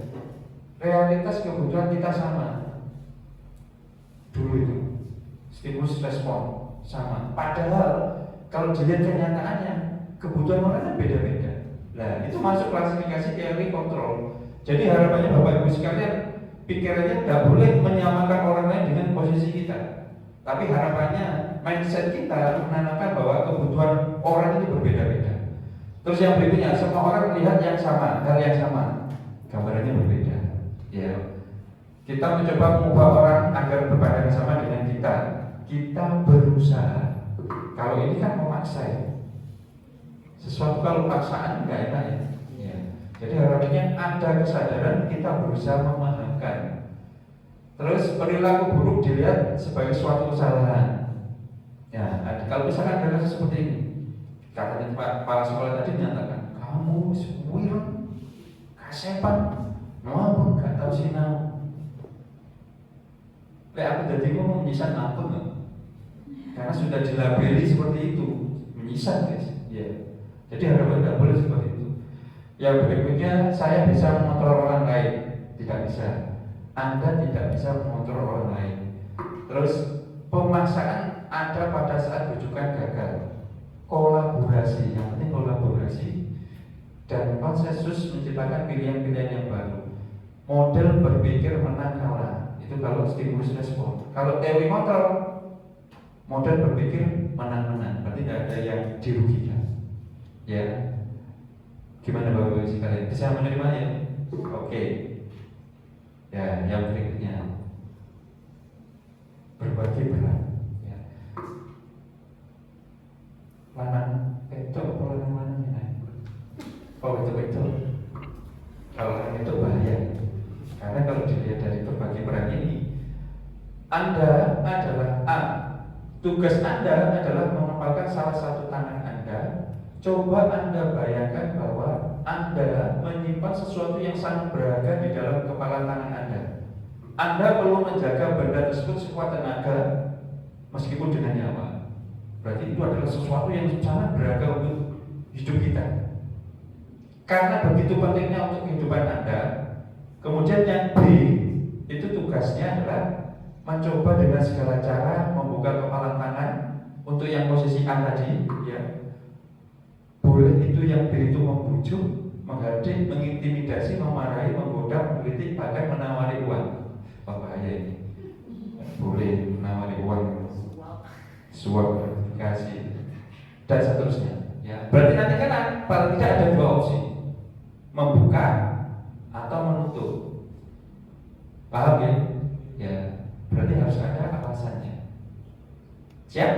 realitas kebutuhan kita sama. Dulu itu stimulus respon sama. Padahal kalau dilihat kenyataannya kebutuhan orang kan beda-beda. Nah, itu masuk klasifikasi teori kontrol. Jadi harapannya Bapak Ibu sekalian pikirannya tidak boleh menyamakan orang lain dengan posisi kita. Tapi harapannya mindset kita menanamkan bahwa kebutuhan orang itu berbeda-beda. Terus yang berikutnya, semua orang melihat yang sama, hal yang sama, gambarannya berbeda. Ya, kita mencoba mengubah orang agar berpandangan sama dengan kita. Kita berusaha. Kalau ini kan memaksa ya. Sesuatu kalau paksaan nggak enak ya. Ya. Jadi harapannya ada kesadaran kita berusaha memahamkan. Terus perilaku buruk dilihat sebagai suatu kesalahan. Ya, kalau misalkan ada kasus seperti ini, katanya Pak kepala sekolah tadi menyatakan, kamu wireng, kasepan, ngomong nggak tahu sinau. Aku jadi ngomong menyisan ampun nggak? Karena sudah dilabeli seperti itu, menyisan guys. Ya. Jadi harapan tidak boleh seperti itu. Yang berikutnya, saya bisa mengontrol orang lain, tidak bisa. Anda tidak bisa mengontrol orang lain. Terus pemaksaan ada pada saat rujukan gagal. Kolaborasi, yang penting kolaborasi dan konsensus menciptakan pilihan-pilihan yang baru. Model berpikir menang kalah, itu kalau stimulus respon. Kalau teori kontrol, model berpikir menang-menang, berarti tidak ada yang dirugikan. Ya, gimana Bapak Ibu sekalian? Bisa menerimanya? Oke. Ya, yang berikutnya berbagi peran. Ya. Lanang itu apa lanang ya? Oh itu. Kalau itu bahaya. Karena kalau dilihat dari berbagi peran ini, Anda adalah A. Tugas Anda adalah mengepalkan salah satu tangan Anda Coba Anda bayangkan bahwa Anda menyimpan sesuatu yang sangat berharga di dalam kepala tangan Anda. Anda perlu menjaga benda tersebut sekuat tenaga meskipun dengan nyawa. Berarti itu adalah sesuatu yang sangat berharga untuk hidup kita. Karena begitu pentingnya untuk kehidupan Anda. Kemudian yang B, itu tugasnya adalah mencoba dengan segala cara membuka kepala tangan untuk yang posisi A tadi, ya. Boleh itu yang B itu membujuk, menghadik, mengintimidasi, memarahi, menggoda, mengkritik, bahkan menawari uang. Wah, bahaya ini. Boleh menawari uang, suap, kasih, dan seterusnya. Ya, berarti nanti kan paling tidak ada dua opsi, membuka atau menutup. Paham ya? Ya, berarti harus ada alasannya. Siap?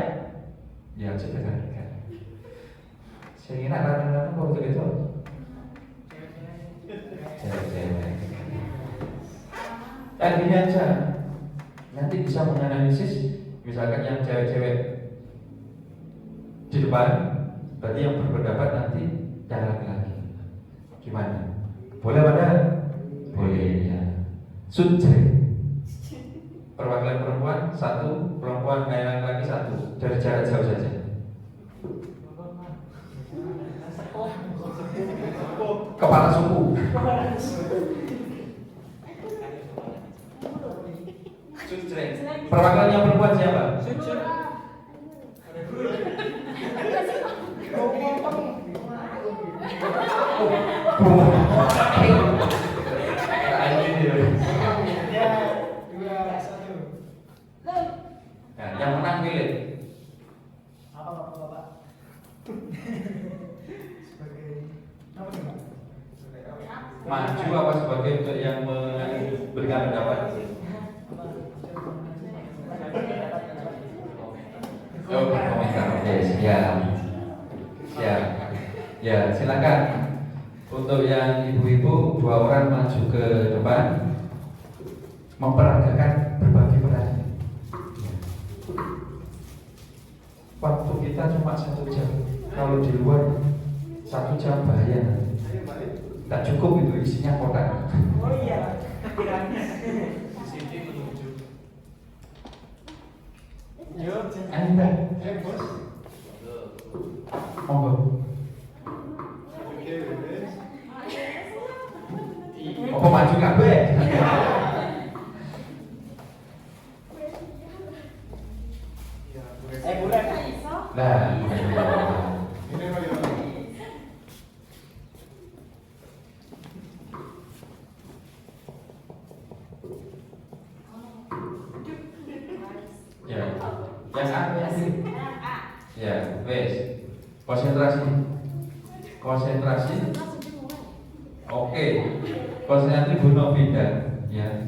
Ya, coba kan. Saya kira rata-rata waktu itu cewek-cewek. Gini aja, nanti bisa menganalisis. Misalkan yang cewek-cewek di depan, berarti yang berpendapat nanti yang laki-laki. Gimana? Boleh pada? Boleh ya. Subjek. Perwakilan perempuan satu, perempuan laki-laki satu, dari jarak jauh saja. Kepala suku. Subjek. Perwakilan yang perempuan siapa? Nah, yang menang pilih. Apa Bapak? Sebagai apa nih, Pak? Maju apa sebagai untuk yang memberikan pendapat? Oh, berkomentar. Oke, siap. Siap. Ya, silakan. Untuk yang ibu-ibu, 2 orang maju ke depan, memperagakan berbagi peran. Waktu kita cuma 1 jam. Kalau di luar 1 jam bahaya. Tak cukup itu isinya kotak. Oh iya, kiranya. Sini menuju. Yuk, Anda, bos. monggo. Apa maju kabeh? Bulan. Nah, ya, yang A, yang B. Ya, wes. Konsentrasi. Konsentrasi. Oke. Konsentrasi Bu Novida, ya.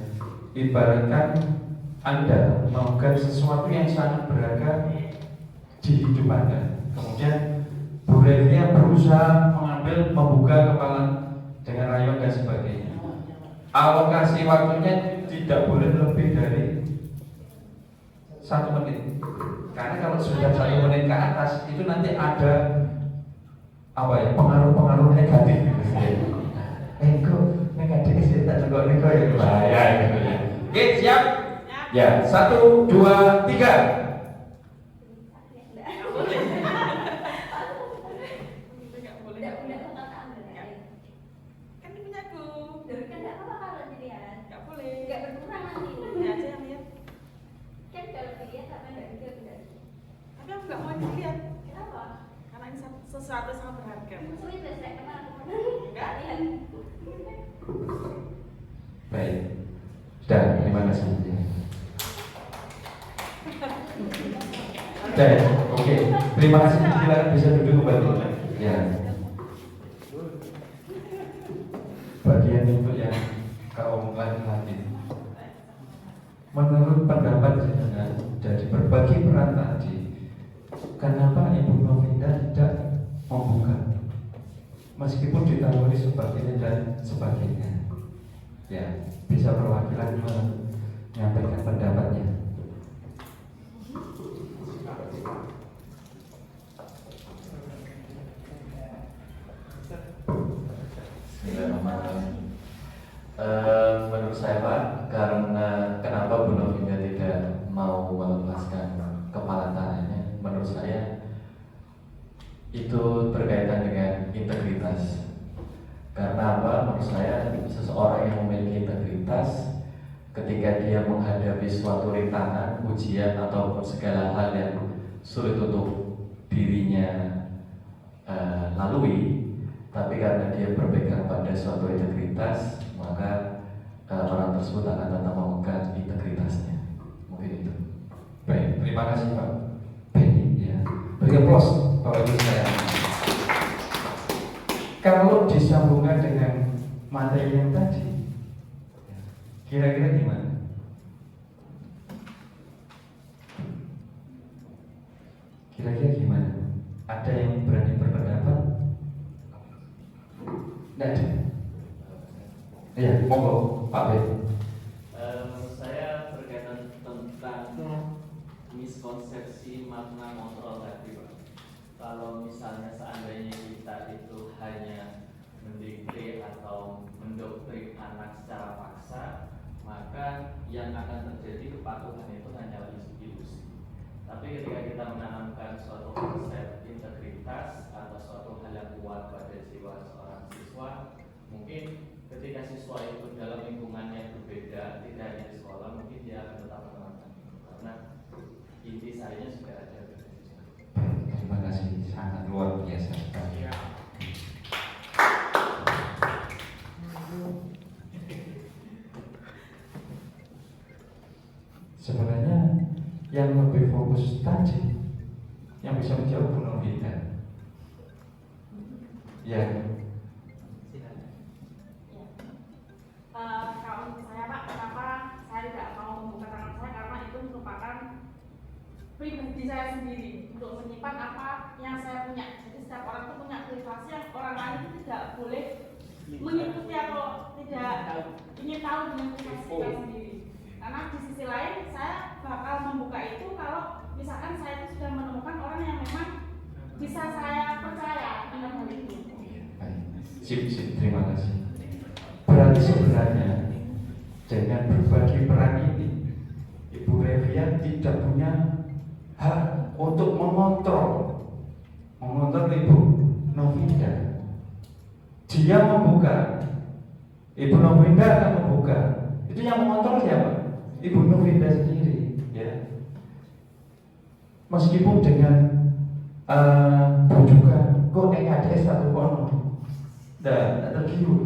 Ibaratkan Anda memegang sesuatu yang sangat berharga di hidup Anda. Kemudian Bu Revia berusaha mengambil, membuka kepala dengan rayuan dan sebagainya. Alokasi waktunya tidak boleh lebih dari 1 menit. Karena kalau sudah 1 menit ke atas itu nanti ada apa ya, pengaruh-pengaruh negatif gitu. Kok negatif sih, tak cukup nego ya bahaya gitu ya. Oke, siap? Ya, 1, 2, 3. Kan ini punyaku. Kan enggak apa-apa kalau dilihat. Enggak boleh. Enggak berkurang nanti. Ini aja yang lihat. Kan kalau dilihat apa enggak dilihat. Tapi aku nggak mau dilihat. Kenapa? Karena ini sesuatu sangat berharga. Sulit ya, saya kenal. Enggak. Lihat. Baik. Sudah, terima kasih. Baik, oke. Terima kasih. Silakan bisa duduk kembali. Ya. Bagian untuk yang kaum laki-laki. Menurut pendapat saya dari berbagi peran tadi, kenapa Ibu Novinda tidak membuka? Meskipun ditawari sebagainya dan sebagainya, ya bisa perwakilan menyampaikan pendapatnya. itu berkaitan dengan integritas. Karena apa? Menurut saya seseorang yang memiliki integritas ketika dia menghadapi suatu rintangan, ujian ataupun segala hal yang sulit untuk dirinya lalui, tapi karena dia berpegang pada suatu integritas, maka orang tersebut akan tetap memegang integritasnya. Mungkin itu. Baik, terima kasih Pak Benny. Ya. Beri aplaus Bapak Ibu sekalian. Kalau disambungkan dengan materi yang tadi, kira-kira gimana? Kira-kira gimana? Ada yang berani berpendapat? Tidak ada. Iya, monggo Pak Benny. Saya berkaitan tentang miskonsepsi makna kontrol tadi, Pak. Kalau misalnya seandainya kita itu hanya mendikte atau mendoktrin anak secara paksa, maka yang akan terjadi kepatuhan itu hanyalah ilusi. Tapi ketika kita menanamkan suatu konsep integritas atau suatu hal yang kuat pada jiwa seorang siswa, mungkin ketika siswa itu dalam lingkungan yang berbeda, tidak hanya di sekolah, mungkin dia akan tetap menerapkan itu karena inti sarinya sudah ada. Terima kasih, sangat luar biasa. Sebenarnya yang lebih fokus tadi, yang bisa menjawab Bu Novita. Ya, Kalau untuk saya Pak, kenapa saya tidak mau membuka tangan saya karena itu merupakan pribadi saya sendiri untuk menyimpan apa yang saya punya. Jadi setiap orang itu punya privasi yang orang lain itu tidak boleh mengikuti atau tidak ingin tahu dengan privasi kita sendiri. Karena di sisi lain saya bakal membuka itu kalau misalkan saya itu sudah menemukan orang yang memang bisa saya percaya dalam hal itu. baik. Sip, terima kasih. Berarti sebenarnya dengan berbagi peran ini, Ibu Revian tidak punya hak untuk mengontrol Ibu Novinda. Dia membuka, Ibu Novinda akan membuka. Itu yang mengontrol siapa? Ibu Novinda sendiri, ya. Meskipun dengan bujukan, kok NKDS satu kono, tidak tergiur.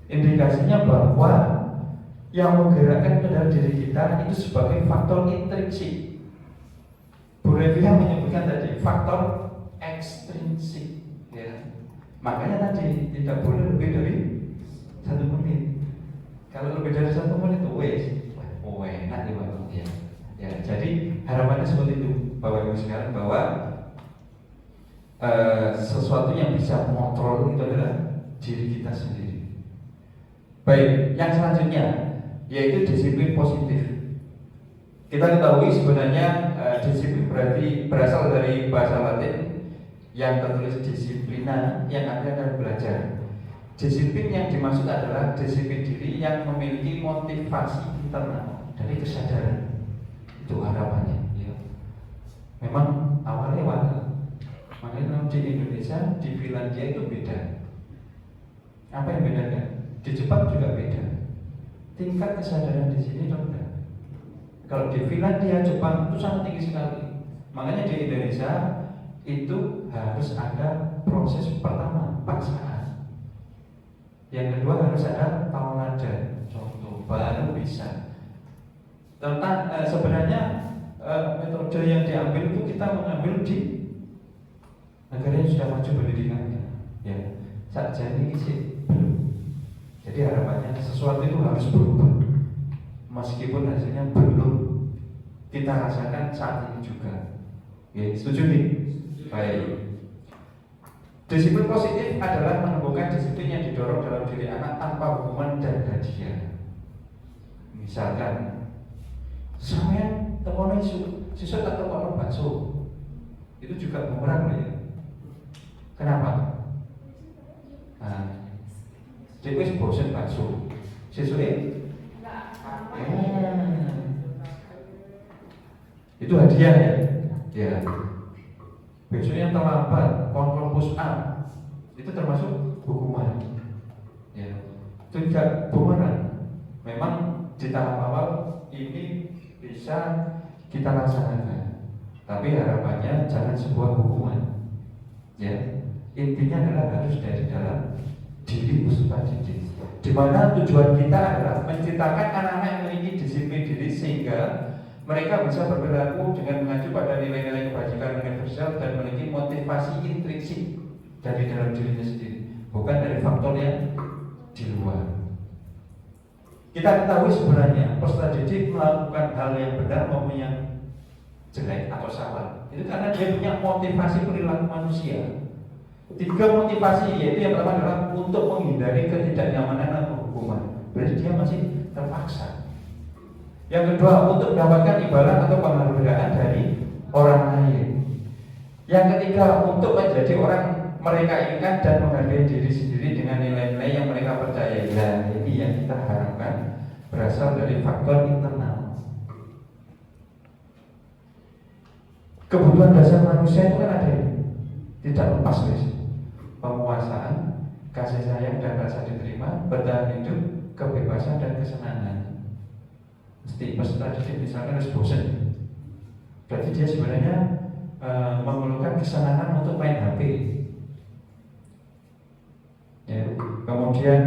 Indikasinya bahwa yang menggerakkan dalam diri kita itu sebagai faktor intrinsik. Bu Revia menyebutkan tadi faktor ekstrinsik, ya. Makanya tadi tidak boleh lebih dari 1 menit. Kalau lebih dari 1 menit, nanti Pak. Ya. Ya, jadi harapannya seperti itu, Bapak Ibu sekalian, bahwa sesuatu yang bisa mengontrol itu adalah diri kita sendiri. Baik, yang selanjutnya yaitu disiplin positif. Kita ketahui sebenarnya disiplin berarti berasal dari bahasa Latin yang tertulis disiplina, yang artinya adalah belajar. Disiplin yang dimaksud adalah disiplin diri yang memiliki motivasi internal dari kesadaran. Itu harapannya, ya. Memang awalnya makanya di Indonesia, di Finlandia itu beda. Apa yang bedanya? Di Jepang juga beda. Tingkat kesadaran di sini rendah. Kalau di Finlandia, Jepang itu sangat tinggi sekali. Makanya di Indonesia itu harus ada proses pertama, paksaan. Yang kedua harus ada tauladan, contoh, baru bisa. Tentang sebenarnya metode yang diambil itu kita mengambil di negara yang sudah maju pendidikannya, ya. Saja ini sih belum. Jadi harapannya sesuatu itu harus berubah, meskipun hasilnya belum kita rasakan saat ini juga. Ya, setuju nih? Baik. Disiplin positif adalah menemukan disiplin yang didorong dalam diri anak tanpa hukuman dan hadiah. Misalkan, sampean tekono siswa tak tekono bakso, itu juga bumerang ya. Kenapa? Nah, jadi wis bosen bakso, siswa itu hadiah ya. Ya. besoknya terlambat, kontrol push up, itu termasuk hukuman. Ya, itu juga bumerang. Memang di tahap awal ini bisa kita laksanakan, tapi harapannya jangan sebuah hukuman. Ya, intinya adalah harus dari dalam diri peserta didik, di mana tujuan kita adalah menciptakan anak-anak yang memiliki disiplin diri sehingga mereka bisa berperilaku dengan mengacu pada nilai-nilai kebajikan universal dan memiliki motivasi intrinsik dari dalam dirinya sendiri, bukan dari faktor yang di luar. Kita ketahui sebenarnya peserta didik melakukan hal yang benar maupun yang jelek atau salah itu karena dia punya motivasi perilaku manusia. 3 motivasi, yaitu yang pertama adalah untuk menghindari ketidaknyamanan atau hukuman, berarti dia masih terpaksa. Yang kedua, untuk mendapatkan imbalan atau penghargaan dari orang lain. Yang ketiga, untuk menjadi orang mereka inginkan dan menghargai diri sendiri dengan nilai-nilai yang mereka percayai. Nah, ini yang kita harapkan berasal dari faktor internal. Kebutuhan dasar manusia itu kan ada, tidak lepas guys. Penguasaan, kasih sayang dan rasa diterima, bertahan hidup, kebebasan dan kesenangan. Mesti peserta didik misalkan harus bosan, berarti dia sebenarnya memerlukan kesenangan untuk main HP. Ya, kemudian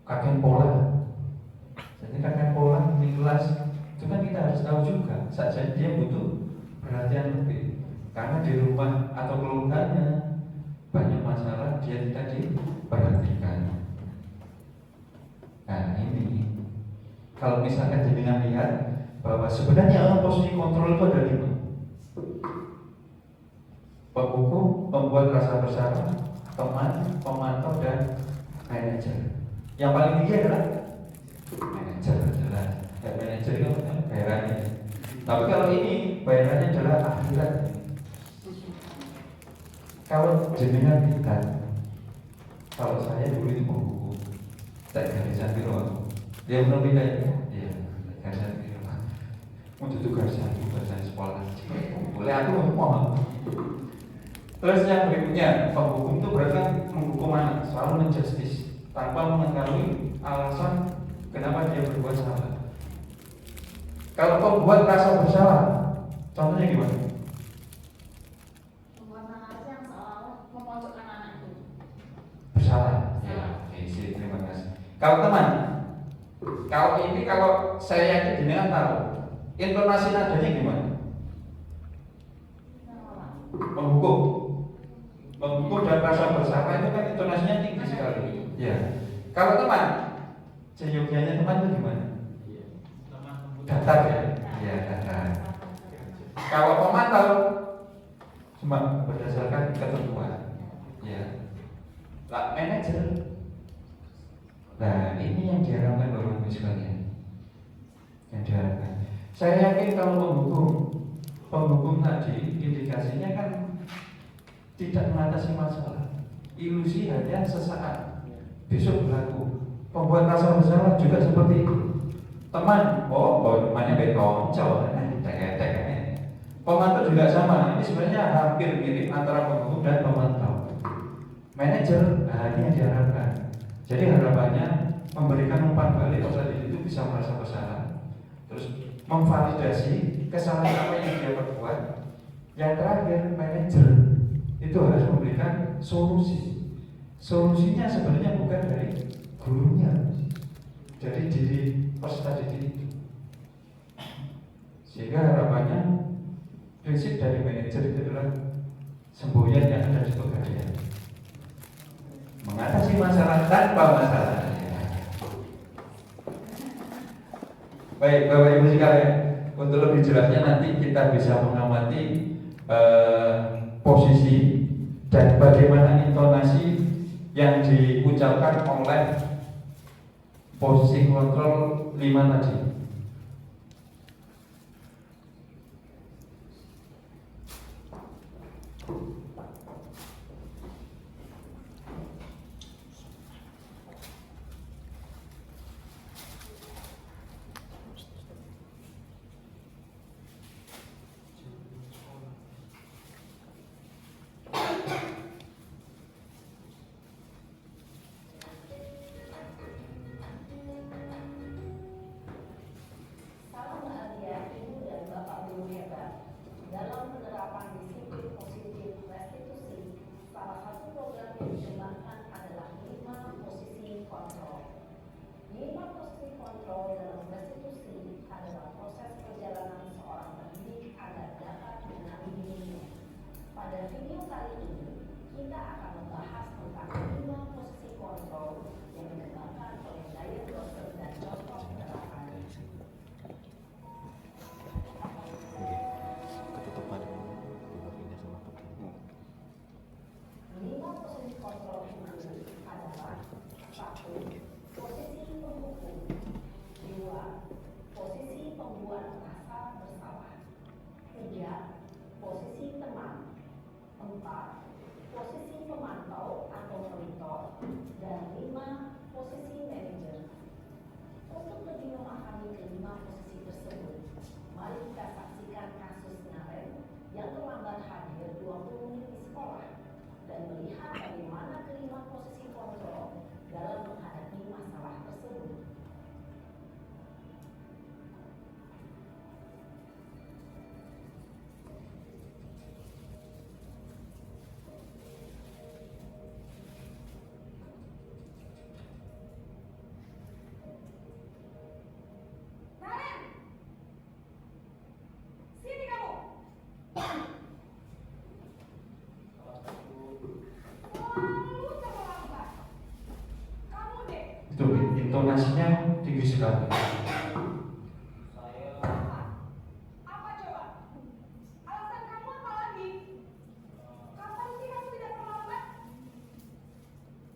kakek pola, jadi kakek pola di kelas itu kan kita harus tahu juga, saja dia butuh perhatian lebih. Karena di rumah atau keluarganya banyak masalah, dia tidak diperhatikan. Nah ini, kalau misalkan jenengan lihat bahwa sebenarnya posisi kontrol itu ada 5: penghukum, pembuat rasa bersalah, teman, pemantau, dan manajer. Yang paling tinggi adalah manajer. Jelas, ya, manajer itu bayarannya. Tapi kalau ini bayarannya adalah akhirat. Kalau jenengan kita, kalau saya dulu itu penghukum, tak garisan biru, dia belum beda ya, iya garisan biru. Mau tutup garisan sekolah, boleh aku mau. Terus yang berikutnya, penghukum itu berarti kan menghukum anak, selalu menjustis tanpa mengetahui alasan kenapa dia berbuat salah. Kalau pembuat rasa bersalah, contohnya gimana? Bersalah. Ya, oke, terima kasih. Kalau teman, kalau saya yakin jenengan tahu, intonasi nadanya gimana? Menghukum dan rasa bersalah itu kan intonasinya tinggi sekali. Ya. Kalau teman, seyogianya teman itu gimana? Datar ya? Iya, datar. Kalau pemantau cuma berdasarkan ketentuan. Ya. Lah, manajer. Nah, ini yang diharapkan Bapak Ibu sekalian. Yang diharapkan. Saya yakin kalau penghukum tadi indikasinya kan tidak mengatasi masalah. Ilusi hanya sesaat, besok berlaku. Pembuat rasa bersalah juga seperti itu. Teman, temannya beton, pemantau juga sama. Ini sebenarnya hampir mirip antara penghukum dan pemantau. Manajer, ini yang diharapkan. Jadi harapannya memberikan umpan balik peserta didik itu bisa merasa bersalah, terus memvalidasi kesalahan apa yang dia perbuat. Yang terakhir, manajer itu harus memberikan solusi. Solusinya sebenarnya bukan dari gurunya, dari diri peserta didik itu. Sehingga harapannya prinsip dari manajer itu adalah semboyan yang ada di pegawai, mengatasi masalah tanpa masalah. Baik, Bapak Ibu sekalian, untuk lebih jelasnya nanti kita bisa mengamati posisi dan bagaimana intonasi yang diucapkan oleh posisi kontrol 5 tadi. tinggi sekali. Saya Apa coba? Alasan kamu apa lagi? Kapan sih kamu tidak terlambat?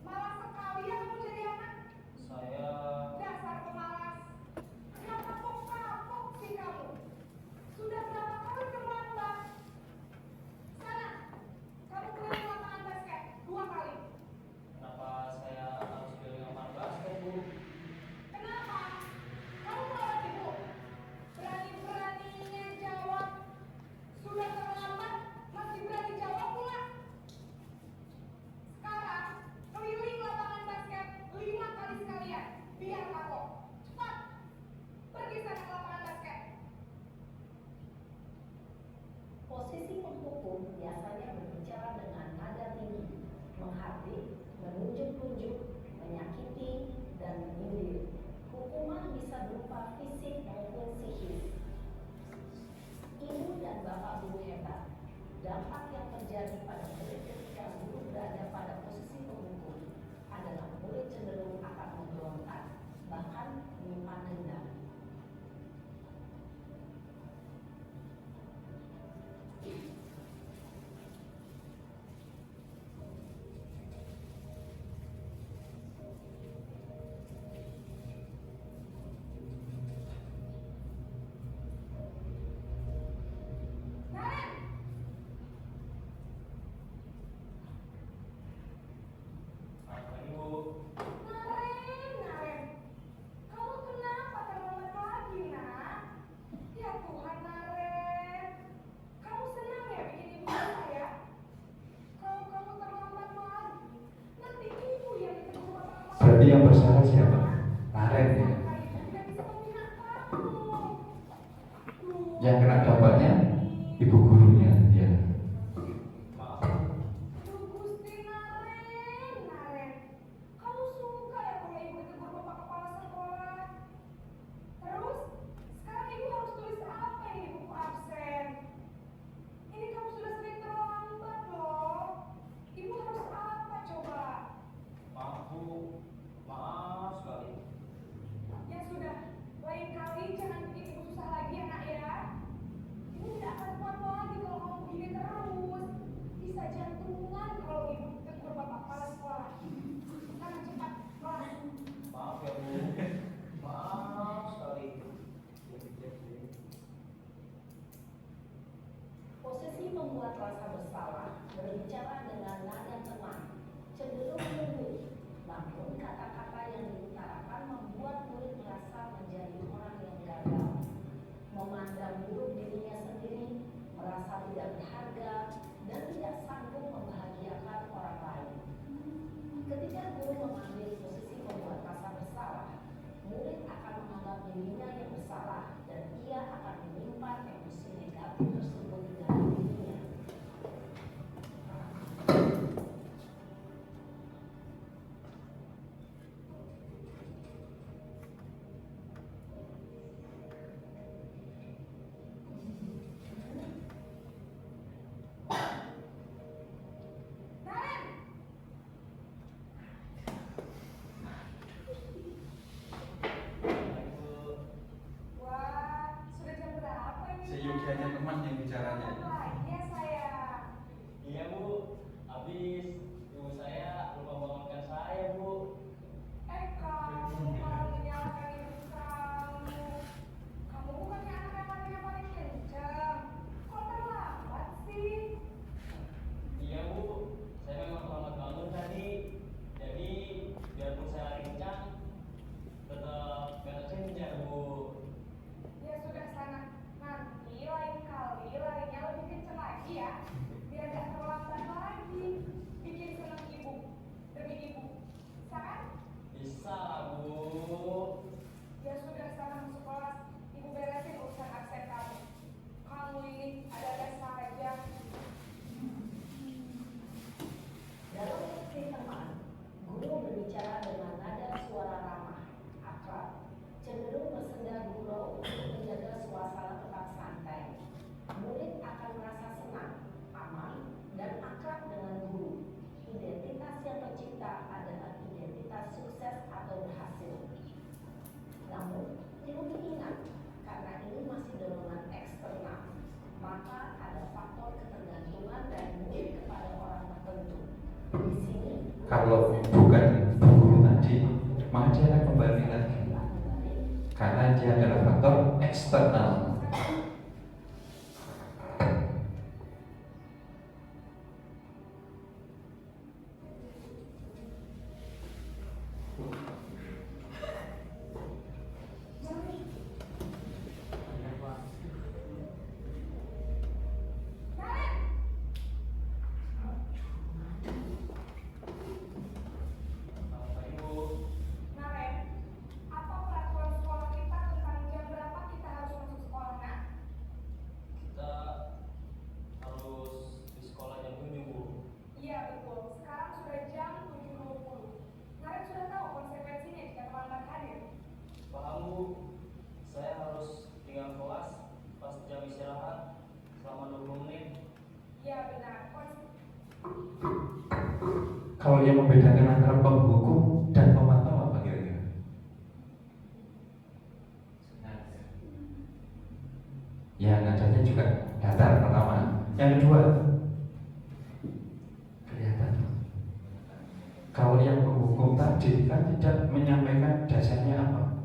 Malas sekali ya kamu jadi anak. saya Dasar pemalas. Yang kapok-kapok sih kamu. Sudah berapa kali terlambat? Sana, kamu keliling lapangan basket 2 kali. kenapa saya harus pilih lapangan basket, Bu? Kenapa? Kamu merawat ibu. Berani-beraninya jawab. Sudah terlambat, masih berani jawab pula. Sekarang, keliling lapangan basket 5 kali sekalian. Biar kapok. Cepat. Pergi sana ke lapangan basket. Posisi penghukum biasanya berbicara dengan nada tinggi, menghardik, menunjuk-nunjuk, menyakiti, dan menyindir. Hukuman bisa berupa fisik maupun psikis. Ibu dan bapak guru hebat. Dampak yang terjadi pada murid ketika guru berada pada posisi penghukum adalah murid cenderung akan memberontak, bahkan menyimpan dendam. Naren! Apa ini, Bu? Naren! Kamu kenapa terlambat lagi, nak? Ya Tuhan, Naren. Kamu senang ya bikin ibu susah ya? Kalau kamu terlambat lagi, nanti ibu yang ditegur bapak-bapak. Berarti yang bersalah siapa? Naren ya. Ibu tidak bisa memihak kamu. Duh. Yang kena dampaknya ibu gurunya, ya. Duh, Gusti Naren. Kamu suka ya kalau ibu ditegur bapak kepala sekolah? Terus, sekarang ibu harus tulis apa ini di buku absen? Ini kamu sudah sering terlambat loh. Ibu harus apa coba? Maaf, Bu. Maaf sekali. Ya sudah, lain kali jangan bikin ibu susah lagi ya nak ya. Ibu tidak akan kuat lagi kalau kamu begini terus. Bisa jantungan kalau ibu tegur bapak kepala sekolah. Sekarang cepat, kelas. Maaf ya, Bu. Maaf sekali. Posisi membuat rasa bersalah berbicara dengan nada tenang, cenderung lembut, namun kata-kata yang diutarakan membuat murid merasa menjadi orang yang gagal, memandang buruk dirinya sendiri, merasa tidak berharga, dan tidak sanggup membahagiakan orang lain. Ketika guru mengambil posisi membuat rasa bersalah, murid akan menganggap dirinya yang bersalah dan ia akan menyimpan emosi negatif tersebut di dalam dirinya. Naren! Baik, Bu. Wah, sudah jam berapa ini? Seyogianya teman yang bicaranya. Lagi ya sayang. Iya, Bu. Habis ibu saya lupa bangunkan saya, Bu. Kamu malah menyalahkan ibu kamu. Kamu bukannya anak yang paling kencang. Kok terlambat sih? Iya, Bu. Saya memang terlambat bangun tadi. Jadi biarpun saya kencang, tetap gak kencang, Bu. Ya sudah sana. Nanti lain kali larinya lebih kencang lagi ya. Biar gak terlambat lagi. Bikin karena dia adalah faktor eksternal. Naren, apa peraturan sekolah kita tentang jam berapa kita harus masuk sekolah, nak? Kita harus di sekolah jam 7, Bu. Iya betul, sekarang sudah jam 7.20. Naren sudah tahu konsekuensinya jika terlambat hadir. Paham, Bu? Saya harus tinggal kelas pas jam istirahat selama 20 menit. Iya benar, Kalau yang membedakan antara penghukum dan pemantau apa kira-kira? Ya, nadanya juga datar pertama. Yang kedua, kelihatan. Kalau yang penghukum tadi kan tidak menyampaikan dasarnya apa.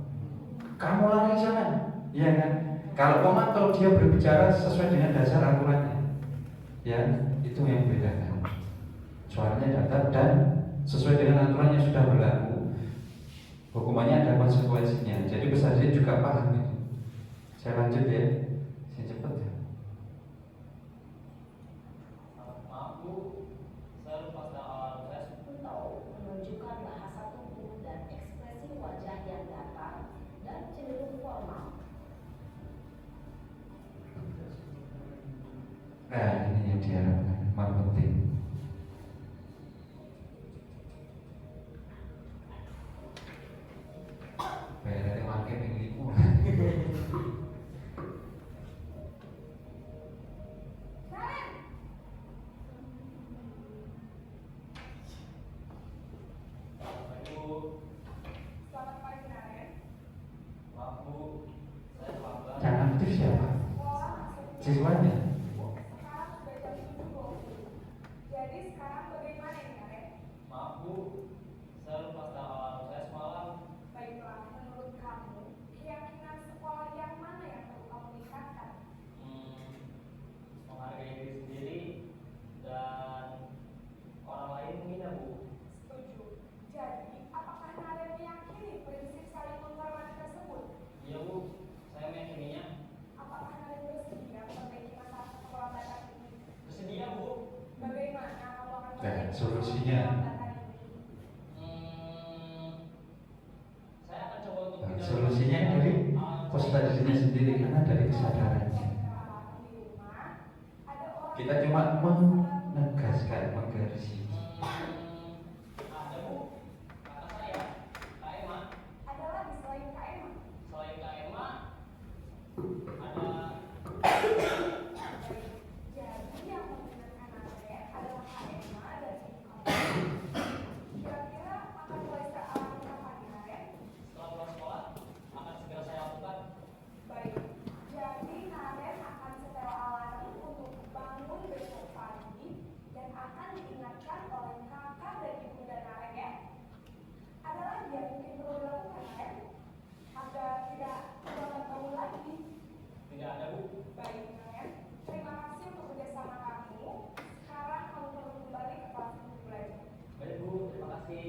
Kamu lari jangan, ya kan? Kalau pemantau dia berbicara sesuai dengan dasar aturannya, ya itu yang membedakan. Suaranya datar dan sesuai dengan aturan yang sudah berlaku. Hukumannya ada konsekuensinya. Jadi peserta juga paham itu. Saya lanjut ya. Saya cepat ya. Maaf, Bu. Saya lupa tentang alarm saya. Atau menunjukkan bahasa tubuh dan ekspresi wajah yang datar dan cenderung formal. Nah, ini yang diharapkan, marketing. Bayar marketing itu. Naren, Baik, Bu. selamat pagi Naren. Maaf, Bu. Saya terlambat. Yang aktif siapa? Sekolah masuk Siswanya. sekarang sudah jam 7.20. Jadi sekarang bagaimana ini Naren? Maaf, Bu. Saya lupa tentang alarm saya semalam. Baiklah, menurut kamu, keyakinan sekolah yang mana yang perlu kamu tingkatkan? Menghargai diri sendiri dan orang lain mungkin ya, Bu. Setuju. Jadi, apakah Naren meyakini prinsip saling menghormati tersebut? Iya, Bu. Saya meyakininya. Apakah Naren bersedia memperbaiki masalah keterlambatan ini? Bersedia, Bu. Bagaimana kamu akan Nah, memperbaiki solusinya. keterlambatan ini? Saya akan coba untuk Nah, tidak solusinya dari peserta dirinya sendiri karena dari kesadaran. Kita cuma menegaskan, menggarisbawahi. ada, Bu. Kata saya, Kak Emma. Ada lagi selain Kak Emma? Selain Kak Emma, ada Jadi yang menyenangkan Naren adalah Kak Emma dan ibu kamu. Kira-kira akan mulai saat kapan Naren? setelah pulang sekolah akan segera saya lakukan. Baik, jadi Naren akan setel alarm untuk bangun besok pagi dan akan diingatkan oleh kakak dan ibunda Naren ya. Ada lagi yang mungkin perlu dilakukan Naren? Agar tidak terlambat bangun lagi. Tidak ada, Bu. Baik Naren, terima kasih untuk kerjasama kamu. Sekarang kamu perlu kembali ke kelas untuk belajar. Baik, Bu. Terima kasih.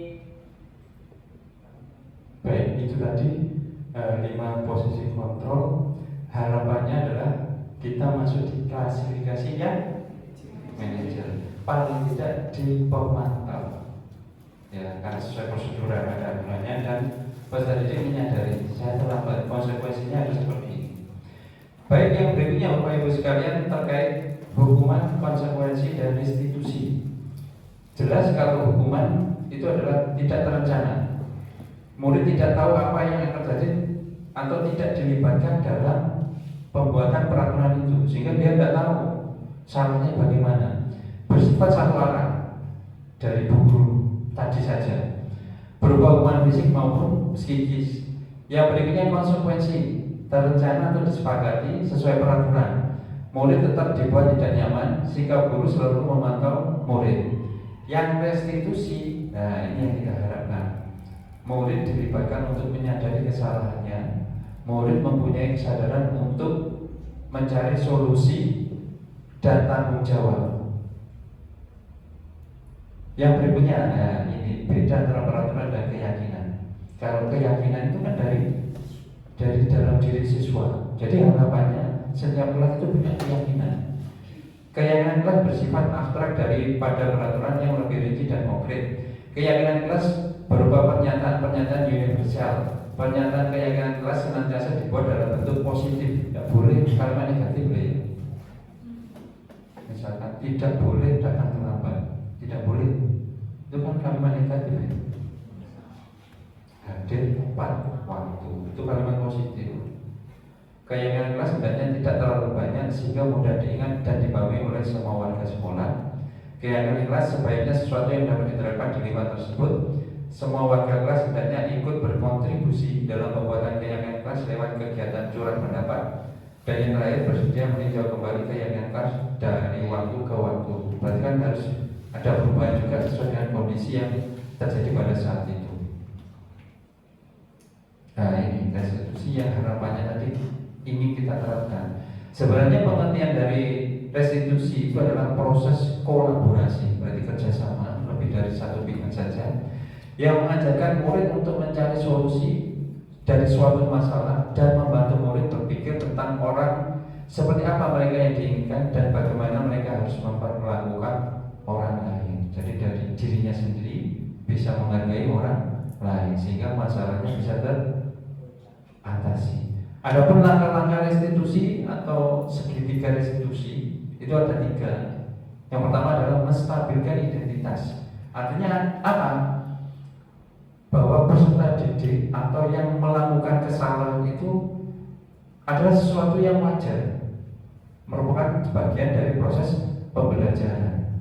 Baik, itu tadi 5 posisi kontrol. Harapannya adalah kita masuk di klasifikasi yang manajer, paling tidak di pemantau. Ya, karena sesuai prosedur yang ada aturannya dan peserta didik menyadari saya terlambat, konsekuensinya harus seperti ini. Baik, yang berikutnya Bapak Ibu sekalian terkait hukuman, konsekuensi dan restitusi. Jelas kalau hukuman itu adalah tidak terencana. Murid tidak tahu apa yang akan terjadi atau tidak dilibatkan dalam pembuatan peraturan itu, sehingga dia tidak tahu syaratnya bagaimana. Bersifat satu arah dari bu guru tadi saja, berupa hukuman fisik maupun psikis. Yang berikutnya konsekuensi terencana atau disepakati sesuai peraturan. Murid tetap dibuat tidak nyaman, sikap guru selalu memantau murid. Yang restitusi, nah ini yang kita harapkan. Murid dilibatkan untuk menyadari kesalahannya, murid mempunyai kesadaran untuk mencari solusi dan tanggung jawab. Yang berikutnya, ini beda antara peraturan dan keyakinan. Kalau keyakinan itu kan dari dalam diri siswa. Jadi harapannya setiap kelas itu punya keyakinan. Keyakinan kelas bersifat abstrak daripada peraturan yang lebih rinci dan konkret. Keyakinan kelas berupa pernyataan-pernyataan universal. Pernyataan keyakinan kelas senantiasa dibuat dalam bentuk positif. Tidak boleh kalimat negatif, boleh. Misalkan tidak boleh datang terlambat. Tidak boleh. Itu kan kalimat negatif ya. Hadir tepat waktu. Itu kalimat positif. Keyakinan kelas hendaknya tidak terlalu banyak sehingga mudah diingat dan dipahami oleh semua warga sekolah. Keyakinan kelas sebaiknya sesuatu yang dapat diterapkan di lingkungan tersebut. Semua warga kelas hendaknya ikut berkontribusi dalam pembuatan keyakinan kelas lewat kegiatan curhat pendapat. Dan yang terakhir, bersedia meninjau kembali keyakinan kelas dari waktu ke waktu. Berarti kan harus ada perubahan juga sesuai dengan kondisi yang terjadi pada saat itu. Nah, ini restitusi yang harapannya tadi ingin kita terapkan. Sebenarnya pengertian dari restitusi itu adalah proses kolaborasi, berarti kerjasama lebih dari satu pihak saja, yang mengajarkan murid untuk mencari solusi dari suatu masalah dan membantu murid berpikir tentang orang seperti apa mereka yang diinginkan dan bagaimana mereka harus memperlakukan orang lain. Jadi dari dirinya sendiri bisa menghargai orang lain sehingga masalahnya bisa teratasi. Adapun langkah-langkah restitusi atau segitiga restitusi itu ada 3. Yang pertama adalah menstabilkan identitas. Artinya apa? Bahwa peserta didik atau yang melakukan kesalahan itu adalah sesuatu yang wajar, merupakan bagian dari proses pembelajaran.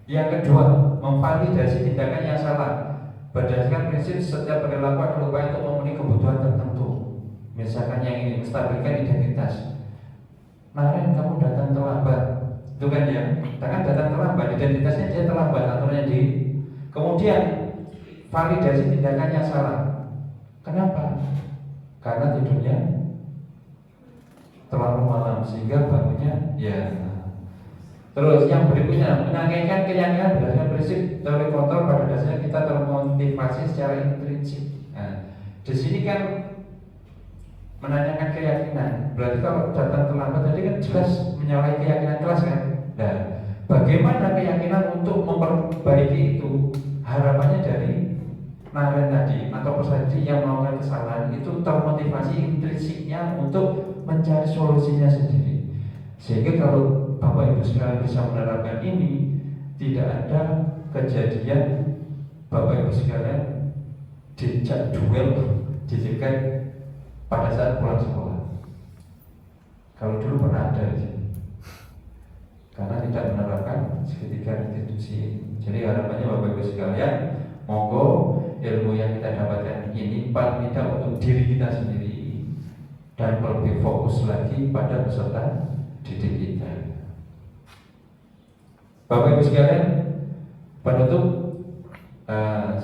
Yang kedua, memvalidasi tindakan yang salah berdasarkan prinsip setiap perilaku adalah upaya untuk memenuhi kebutuhan tertentu. Misalkan yang ini menstabilkan identitas. Kemarin kamu datang terlambat, itu kan ya, datang terlambat, identitasnya dia terlambat aturannya di. Kemudian validasi tindakan yang salah. Kenapa? Karena tidurnya terlalu malam sehingga bangunnya ya. Terus yang berikutnya, menyampaikan keyakinan berdasarkan prinsip teori kontrol pada dasarnya kita termotivasi secara intrinsik. Nah, di sini kan menanyakan keyakinan. Berarti kalau datang terlambat tadi kan jelas menyalahi keyakinan kelas kan. Nah, bagaimana keyakinan untuk memperbaiki itu? Harapannya dari Naren tadi atau peserta yang melakukan kesalahan itu termotivasi intrinsiknya untuk mencari solusinya sendiri. Sehingga kalau Bapak Ibu sekalian bisa menerapkan ini, tidak ada kejadian Bapak Ibu sekalian dijak duel, dijegat pada saat pulang sekolah. Kalau dulu pernah ada di sini, karena tidak menerapkan segitiga restitusi. Jadi harapannya Bapak Ibu sekalian, monggo ilmu yang kita dapatkan ini paling tidak untuk diri kita sendiri dan lebih fokus lagi pada peserta didik kita. Bapak Ibu sekalian, penutup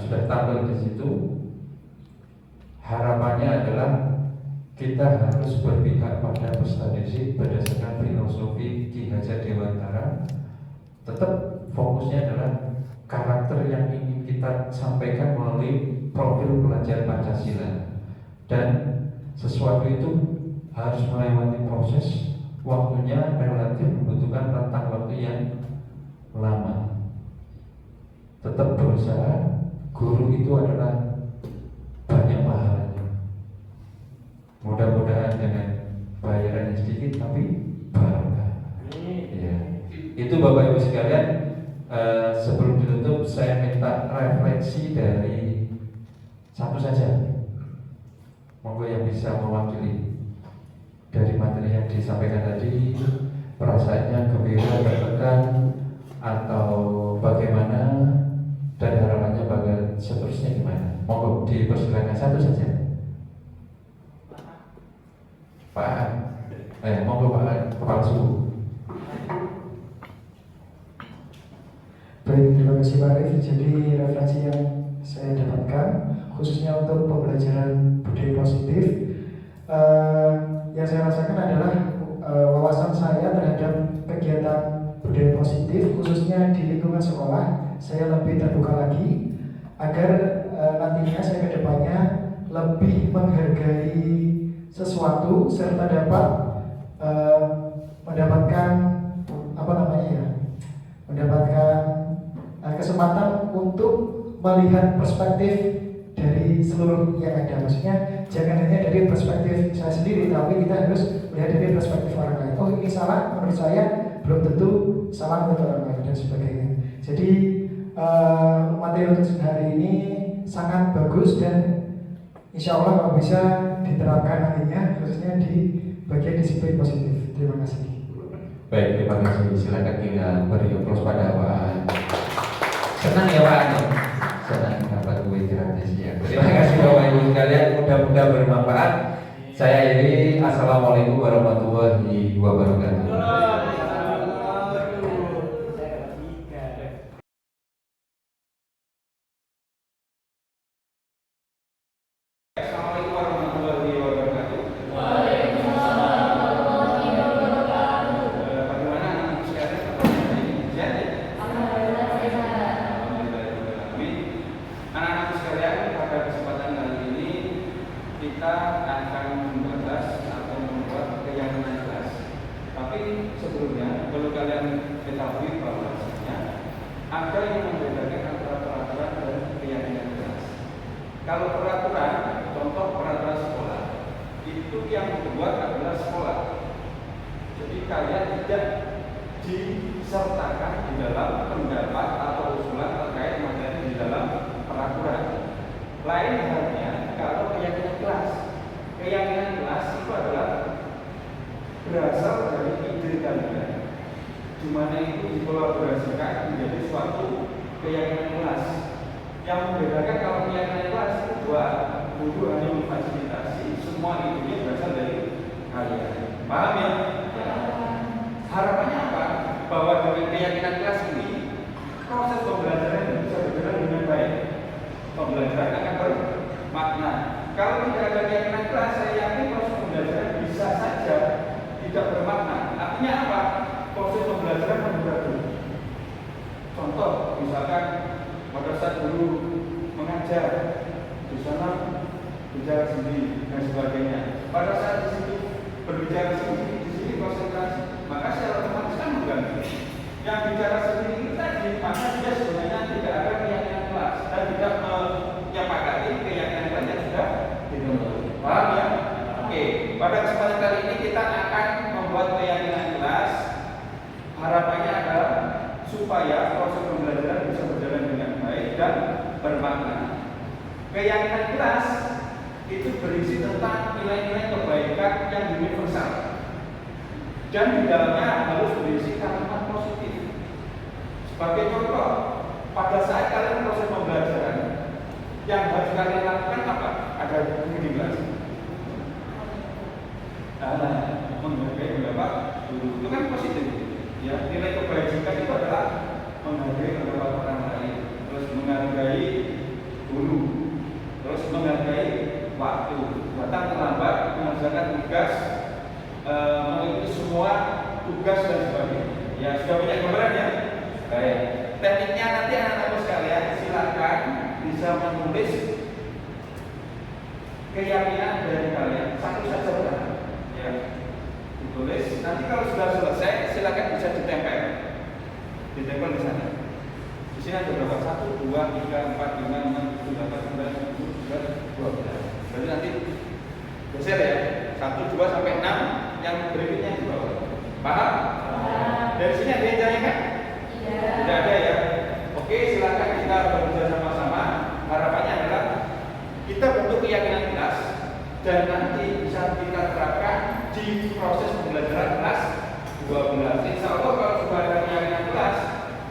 sudah tampil di situ. Harapannya adalah kita harus berpihak pada peserta didik berdasarkan filosofi Ki Hajar Dewantara. Tetap fokusnya adalah karakter yang ingin kita sampaikan melalui profil pelajar Pancasila. Dan sesuatu itu harus melewati proses, waktunya relatif membutuhkan rentang waktu yang lama. Tetap berusaha. Guru itu adalah banyak pahalanya. Mudah-mudahan dengan bayaran yang sedikit tapi barokah. Ya. Itu Bapak Ibu sekalian. Sebelum ditutup saya minta refleksi dari satu saja. Monggo yang bisa mewakili dari materi yang disampaikan tadi, perasaannya gembira, tertekan, atau bagaimana, dan harapannya bagaimana seterusnya gimana. Monggo dipersilakan satu saja. Pak, monggo Pak Kepala Suku. Baik, terima kasih Pak Arif. Jadi referensi yang saya dapatkan khususnya untuk pembelajaran budaya positif yang saya rasakan adalah wawasan saya terhadap kegiatan budaya positif khususnya di lingkungan sekolah saya lebih terbuka lagi agar nantinya saya kedepannya lebih menghargai sesuatu serta dapat mendapatkan mendapatkan kesempatan untuk melihat perspektif dari seluruh yang ada. Maksudnya jangan hanya dari perspektif saya sendiri, tapi kita harus melihat dari perspektif orang lain. Oh ini salah, menurut saya belum tentu salah menurut orang lain dan sebagainya. Jadi materi untuk hari ini sangat bagus dan insya Allah kalau bisa diterapkan nantinya khususnya di bagian disiplin positif. Terima kasih. Baik, terima kasih. Silakan kita beri aplaus pada Pak. Senang ya Pak Ano? Senang dapat kue gratis ya. Terima kasih Bapak Ibu sekalian. Mudah-mudahan bermanfaat. Saya Iri. Assalamualaikum warahmatullahi wabarakatuh. Assalamualaikum warahmatullahi wabarakatuh. Bagaimana anak sekalian? Sehat ya? Anak-anak sekalian, pada kesempatan kali ini kita akan membahas atau membuat keyakinan kelas. Tapi sebelumnya perlu kalian ketahui bahwasanya ada yang membedakan antara peraturan dan keyakinan kelas. Kalau peraturan, contoh peraturan sekolah, itu yang membuat adalah sekolah. Jadi kalian tidak disertakan di dalam pendapat atau usulan terkait materi di dalam peraturan. Lain halnya kalau keyakinan kelas. Keyakinan kelas itu adalah berasal dari ide kalian, di mana itu dikolaborasikan menjadi suatu keyakinan kelas. Yang membedakan kalau keyakinan kelas itu dua, guru hanya memfasilitasi, semua idenya berasal dari kalian. Paham ya? Harapannya apa? Bahwa dengan keyakinan kelas ini proses pembelajaran bisa berjalan dengan baik. Pembelajaran akan bermakna. Kalau tidak ada keyakinan kelas, saya yakin proses pembelajaran bisa saja tidak bermakna. Artinya apa? Proses pembelajaran mengganggu. Contoh, misalkan pada saat guru mengajar di sana bicara sendiri dan sebagainya. Pada saat di situ berbicara sendiri, di sini konsentrasi, maka secara otomatis kan mengganggu. Yang bicara sendiri itu tadi, maka dia sebenarnya tidak ada keyakinan kelas dan tidak menyepakati keyakinan kelas yang sudah dibentuk. Paham ya? Oke. Pada kesempatan kali ini kita akan membuat keyakinan kelas. Harapannya adalah supaya proses pembelajaran bisa berjalan dengan baik dan bermakna. Keyakinan kelas itu berisi tentang nilai-nilai kebaikan yang universal dan di dalamnya harus berisi kalimat positif. Sebagai contoh, pada saat kalian proses pembelajaran, yang harus kalian lakukan apa? Ada di kelas. Menghargai pendapat guru itu kan positif. Ya, nilai kebajikan itu adalah menghargai pendapat orang lain, terus menghargai guru, terus menghargai waktu, datang terlambat, mengerjakan tugas, mengikuti semua tugas dan sebagainya. Ya, sudah punya gambaran ya? Baik. Tekniknya nanti anak-anak sekalian silakan bisa menulis keyakinan dari kalian satu saja benar. Ya, ditulis. Nanti kalau sudah selesai, silakan bisa ditempel di sana. Di sini ada berapa? 1, 2, 3, 4, 5, 6, 7, 8, 9, 10, 11, 12. Berarti nanti geser ya. 1, 2 sampai 6. Yang berikutnya di bawah. Paham? Dari sini ada yang ditanyakan? Tidak ada ya. Oke, silakan kita bekerja sama-sama. Harapannya adalah kita bentuk keyakinan kelas dan nanti bisa kita terapkan di proses pembelajaran kelas 12. Insya Allah kalau sudah ada keyakinan kelas,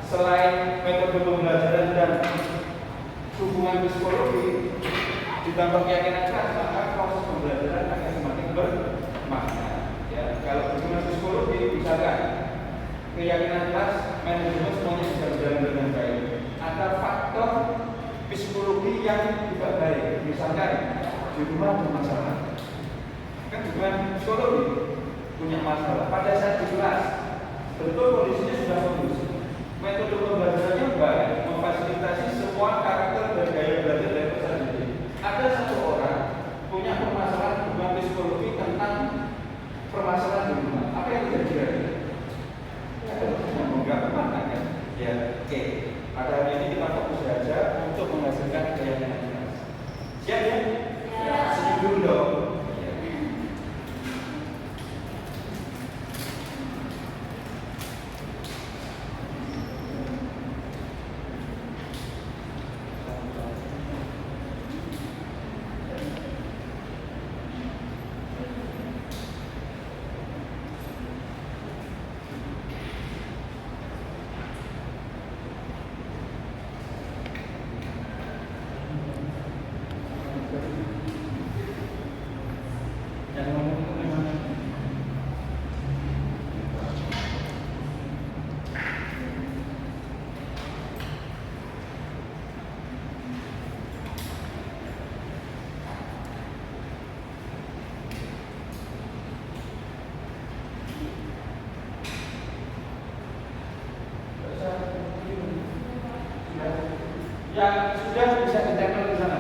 selain metode pembelajaran dan hubungan psikologi ditambah keyakinan kelas, maka proses pembelajaran akan semakin bermakna. Ya, kalau hubungan psikologi misalkan keyakinan kelas, manajemen semuanya bisa berjalan dengan baik. Ada faktor psikologi yang tidak baik, misalkan di rumah ada masalah. Kan dukungan psikologi, punya masalah pada saat di kelas, betul kondisinya sudah kondusif, metode pembelajarannya baik, memfasilitasi semua karakter dan gaya belajar dari peserta didik. Ada satu orang punya permasalahan dukungan psikologi tentang permasalahan di rumah. Apa yang terjadi? Enggak kemana kan? Ya, oke. Pada hari ini kita fokus saja untuk menghasilkan keyakinan kelas. Siap ya? Ya. Setuju dulu dong. Yang ngomong itu gimana? Yang sudah bisa ditempel di sana.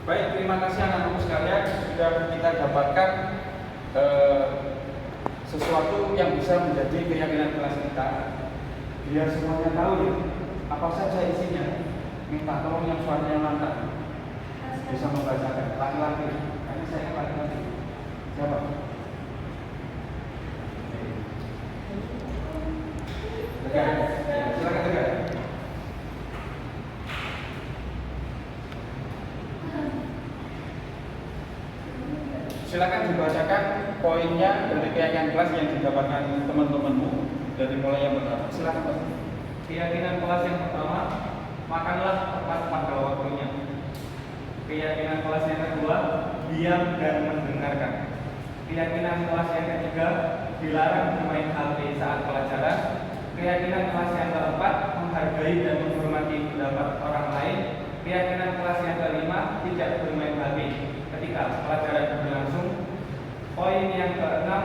Baik, terima kasih anak-anak sekalian sudah kita dapatkan sesuatu yang bisa menjadi keyakinan kelas kita. Biar semuanya tahu ya, apa saja isinya. Minta tolong yang suaranya mantap bisa membacakan laki-laki. Ini saya laki-laki. Siapa? Tegar. Silakan Tegar. Silakan dibacakan poinnya dari keyakinan kelas yang didapatkan teman-temanmu dari mulai yang pertama. Silakan Pak. Keyakinan kelas yang pertama, makanlah tepat pada waktunya. Keyakinan kelas yang kedua, diam dan mendengarkan. Keyakinan kelas yang ketiga, dilarang bermain HP saat pelajaran. Keyakinan kelas yang keempat, menghargai dan menghormati pendapat orang lain. Keyakinan kelas yang kelima, tidak bermain HP ketika pelajaran berlangsung. Poin yang keenam,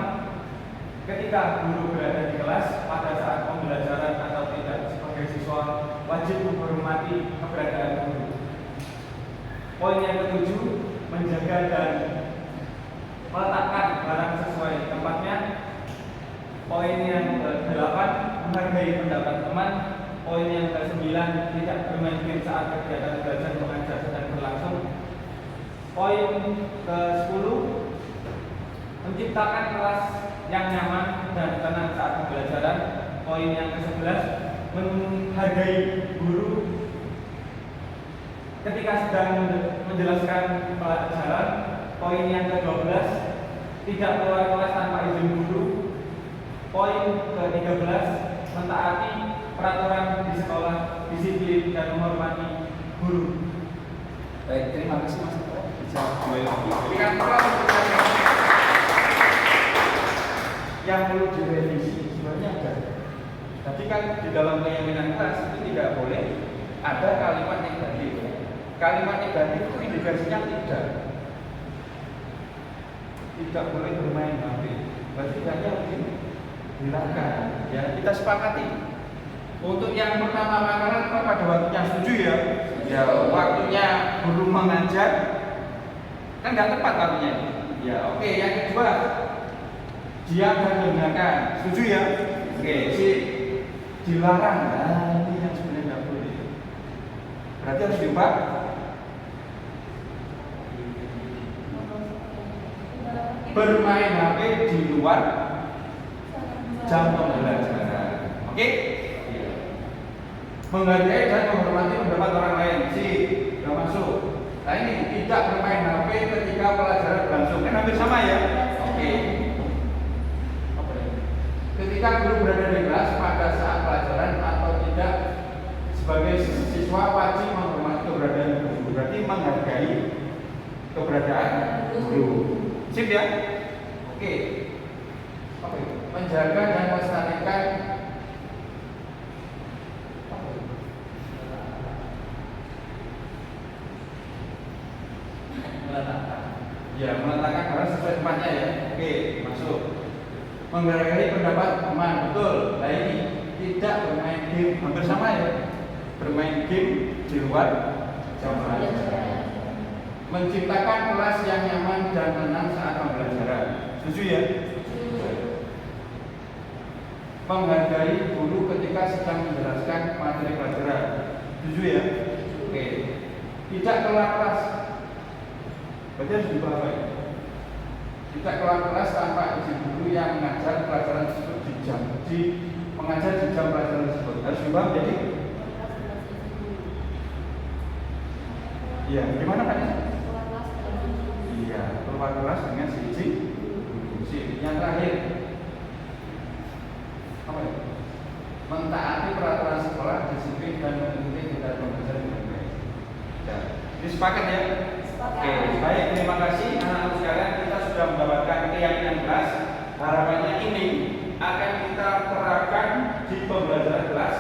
ketika guru berada di kelas pada saat pembelajaran atau tidak, sebagai siswa wajib menghormati keberadaan guru. Poin yang ketujuh, menjaga dan meletakkan barang sesuai tempatnya. Poin yang ke-8, menghargai pendapat teman. Poin yang ke-9, tidak bermain game saat kegiatan belajar mengajar sedang berlangsung. Poin ke-10, menciptakan kelas yang nyaman dan tenang saat pembelajaran. Poin yang ke-11, menghargai guru. ketika sedang menjelaskan pelajaran poin yang ke-12 tidak keluar kelas tanpa izin guru. Poin ke-13 mentaati peraturan di sekolah, disiplin dan menghormati guru. Baik, terima kasih Mas Tito. Bisa Jadi kan yang perlu direvisi sebenarnya ada. Tapi kan di dalam keyakinan kelas itu tidak boleh ada kalimat negatif. Kalimat negatif itu indikasinya tidak boleh bermain HP. Berarti hanya dilarang. Ya, kita sepakati. Untuk yang pertama makanan pada waktunya setuju ya. Ya, waktunya guru mengajar kan nggak tepat waktunya. Ya, oke. Yang kedua, diam dan mendengarkan. Setuju ya? Oke, dilarang. Nah, ini yang sebenarnya nggak boleh. Berarti harus diubah. Bermain HP di luar jam pembelajaran. Oke? Menghargai dan menghormati pendapat orang lain. Sudah masuk. Nah ini tidak bermain HP ketika pelajaran berlangsung. Kan hampir sama ya? Oke. Ketika guru berada di kelas pada saat pelajaran atau tidak, sebagai siswa wajib menghormati keberadaan guru. Berarti menghargai keberadaan guru. Sip ya? Oke. Menjaga dan melestarikan meletakkan barang sesuai tempatnya ya. Oke, masuk. Menghargai pendapat teman, betul. Nah ini tidak bermain game, hampir sama ya. Bermain game di luar jam pelajaran. Menciptakan kelas yang nyaman dan tenang saat pembelajaran. Setuju ya? Menghargai guru ketika sedang menjelaskan materi pelajaran. Setuju ya? Oke. Tidak keluar kelas. Berarti harus dipahami. Tidak keluar kelas tanpa izin guru yang mengajar pelajaran tersebut mengajar di jam pelajaran tersebut. Harus dipahami jadi. Iya, gimana Pak? Iya, keluar kelas dengan izin. Yang terakhir, apa ya? Mentaati peraturan sekolah, disiplin dan mengikuti kegiatan pembelajaran dengan baik. Ya, ini sepakat ya? Oke, baik, terima kasih anak-anak sekalian. Kita sudah mendapatkan keyakinan kelas. Harapannya ini akan kita terapkan di pembelajaran kelas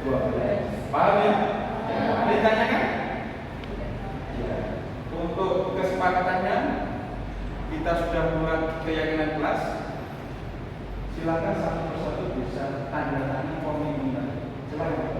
12. Paham ya? Ada yang tanyakan? Ya. Untuk kesepakatannya, kita sudah buat keyakinan kelas. Silakan satu persatu bisa tanda tangan komitmen. Silakan.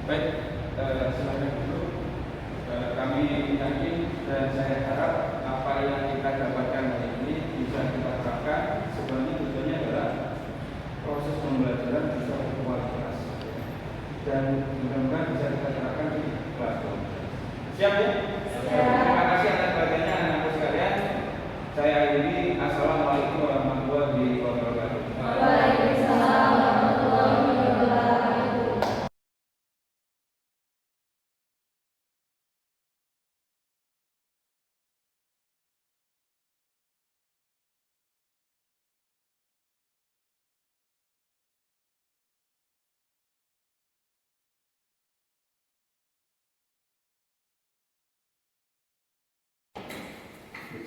Baik, silakan dulu. Kami yakin dan saya harap apa yang kita dapatkan hari ini bisa kita terapkan. Sebenarnya tujuannya adalah proses pembelajaran bisa berkualitas dan mudah-mudahan bisa kita terapkan di kelas. Siap ya? Terima kasih atas perhatiannya anak-anak sekalian. Saya akhiri. Assalamualaikum warahmatullahi wabarakatuh. Waalaikumsalam warahmatullahi wabarakatuh.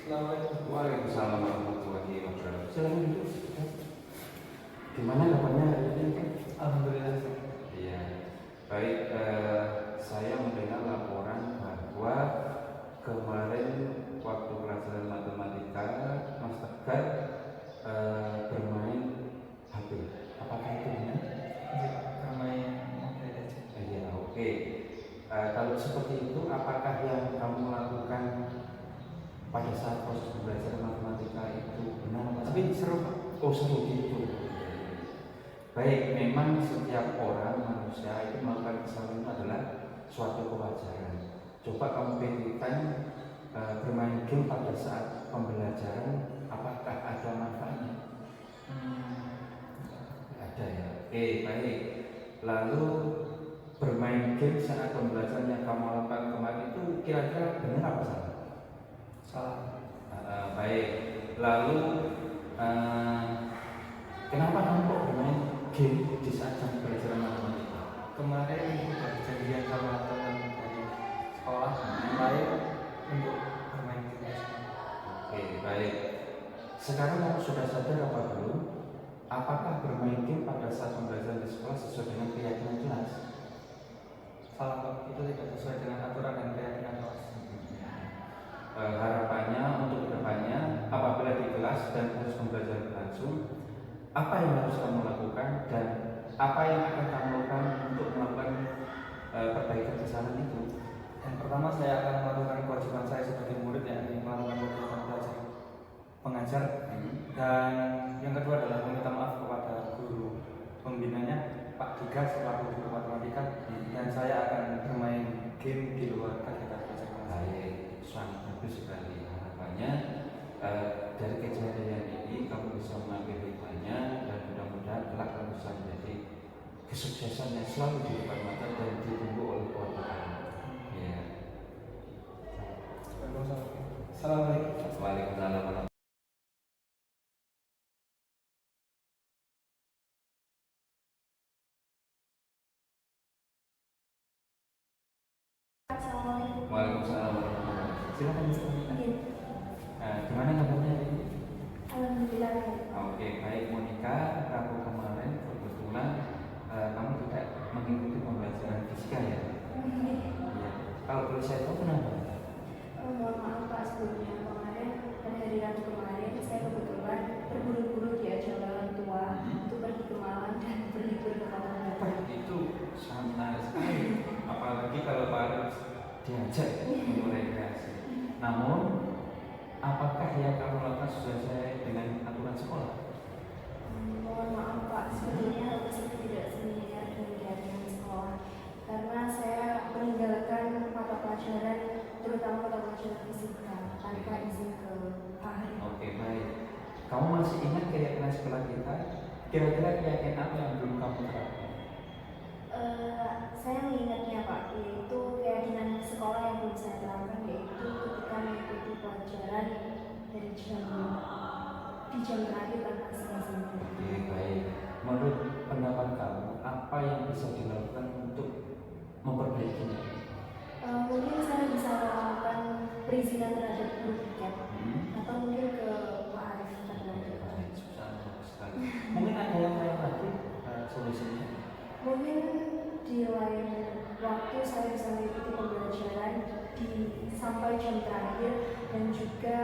Assalamualaikum. Waalaikumsalam warahmatullahi wabarakatuh. Silakan duduk. Gimana kabarnya hari ini? Alhamdulillah. Iya. Baik, saya mendengar laporan bahwa kemarin waktu pelajaran matematika Mas Tegar bermain HP. Apakah itu benar? Bermain mobile aja. Iya, oke. Kalau seperti itu, apakah yang kamu lakukan pada saat proses belajar matematika itu benar? Tapi seru Pak. Oh, seru gitu. Baik, memang setiap orang manusia itu melakukan kesalahan itu adalah suatu kewajaran. Coba kamu pikirkan bermain game pada saat pembelajaran, apakah ada manfaatnya? Ada ya. Oke, baik. Lalu bermain game saat pembelajaran yang kamu lakukan kemarin itu kira-kira benar apa salah? Salah. Baik. Lalu kenapa kamu kok bermain game di saat jam pelajaran matematika? Kemarin udah janjian sama teman dari sekolah lain untuk bermain game. Oke, baik. Sekarang kamu sudah sadar apa belum? Apakah bermain game pada saat pembelajaran di sekolah sesuai dengan keyakinan kelas? Salah Pak, itu tidak sesuai dengan aturan dan keyakinan kelas. Harapannya untuk kedepannya apabila di kelas dan proses pembelajaran berlangsung, apa yang harus kamu lakukan dan apa yang akan kamu lakukan untuk melakukan perbaikan kesalahan itu? Yang pertama saya akan melakukan kewajiban saya sebagai murid, yakni melakukan kegiatan belajar pengajar. Dan yang kedua adalah meminta maaf kepada guru pembinanya Pak Diga selaku guru matematika, dan saya akan bermain game di luar kegiatan belajar mengajar. Baik, sangat bagus sekali. Harapannya dari kejadian ini kamu bisa mengambil hikmahnya dan mudah-mudahan kelak kamu bisa menjadi kesuksesan yang selalu di depan mata dan ditunggu oleh keluarga kamu. Ya. Assalamualaikum. Waalaikumsalam. Assalamualaikum. Waalaikumsalam warahmatullahi wabarakatuh. Silakan. Gimana kabarnya hari ini? Alhamdulillah. Oke, baik Monica. Rabu kemarin kebetulan kamu tidak mengikuti pembelajaran fisika ya? Iya. Kalau boleh saya tahu kenapa? Mohon maaf Pak, sebelumnya kemarin pada hari Rabu kemarin saya kebetulan terburu-buru diajak orang tua untuk pergi ke Malang dan berlibur ke Kota Batam. Itu sangat menarik sekali. Apalagi kalau Pak Arif diajak untuk rekreasi. Namun, apakah yang kamu lakukan sesuai dengan aturan sekolah? Mohon maaf Pak, sebetulnya hal tersebut tidak sesuai dengan keyakinan sekolah karena saya meninggalkan mata pelajaran, terutama mata pelajaran fisika tanpa izin ke Pak Hari. Oke, baik. Kamu masih ingat keyakinan sekolah kita? Kira-kira keyakinan apa yang belum kamu terapkan? Saya mengingatnya Pak, yaitu keyakinan sekolah yang belum saya terapkan, yaitu ketika mengikuti pelajaran dari di jam terakhir tanpa izin. Oke, baik. Menurut pendapat kamu, apa yang bisa dilakukan untuk memperbaikinya? Mungkin saya bisa melakukan perizinan terhadap guru tiket atau mungkin ke Pak Arif terhadap. Baik, sangat sekali. Mungkin ada yang lain lagi solusinya? Mungkin di lain waktu saya bisa mengikuti pembelajaran sampai jam terakhir dan juga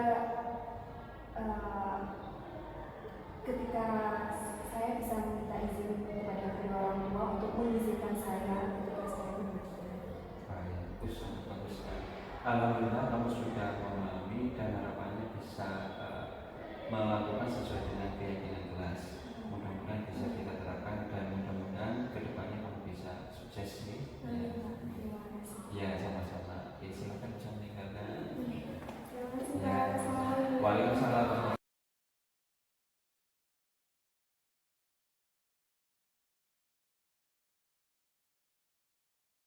ketika saya bisa meminta izin kepada kedua orang tua untuk mengizinkan saya ketika saya Alhamdulillah kamu sudah memahami dan harapannya bisa melakukan sesuai dengan keyakinan kelas. Mudah-mudahan bisa kita terapkan dan mudah-mudahan kedepannya kamu bisa sukses nih. Terima kasih. Ya sama-sama. Ya, silakan bisa meninggalkan.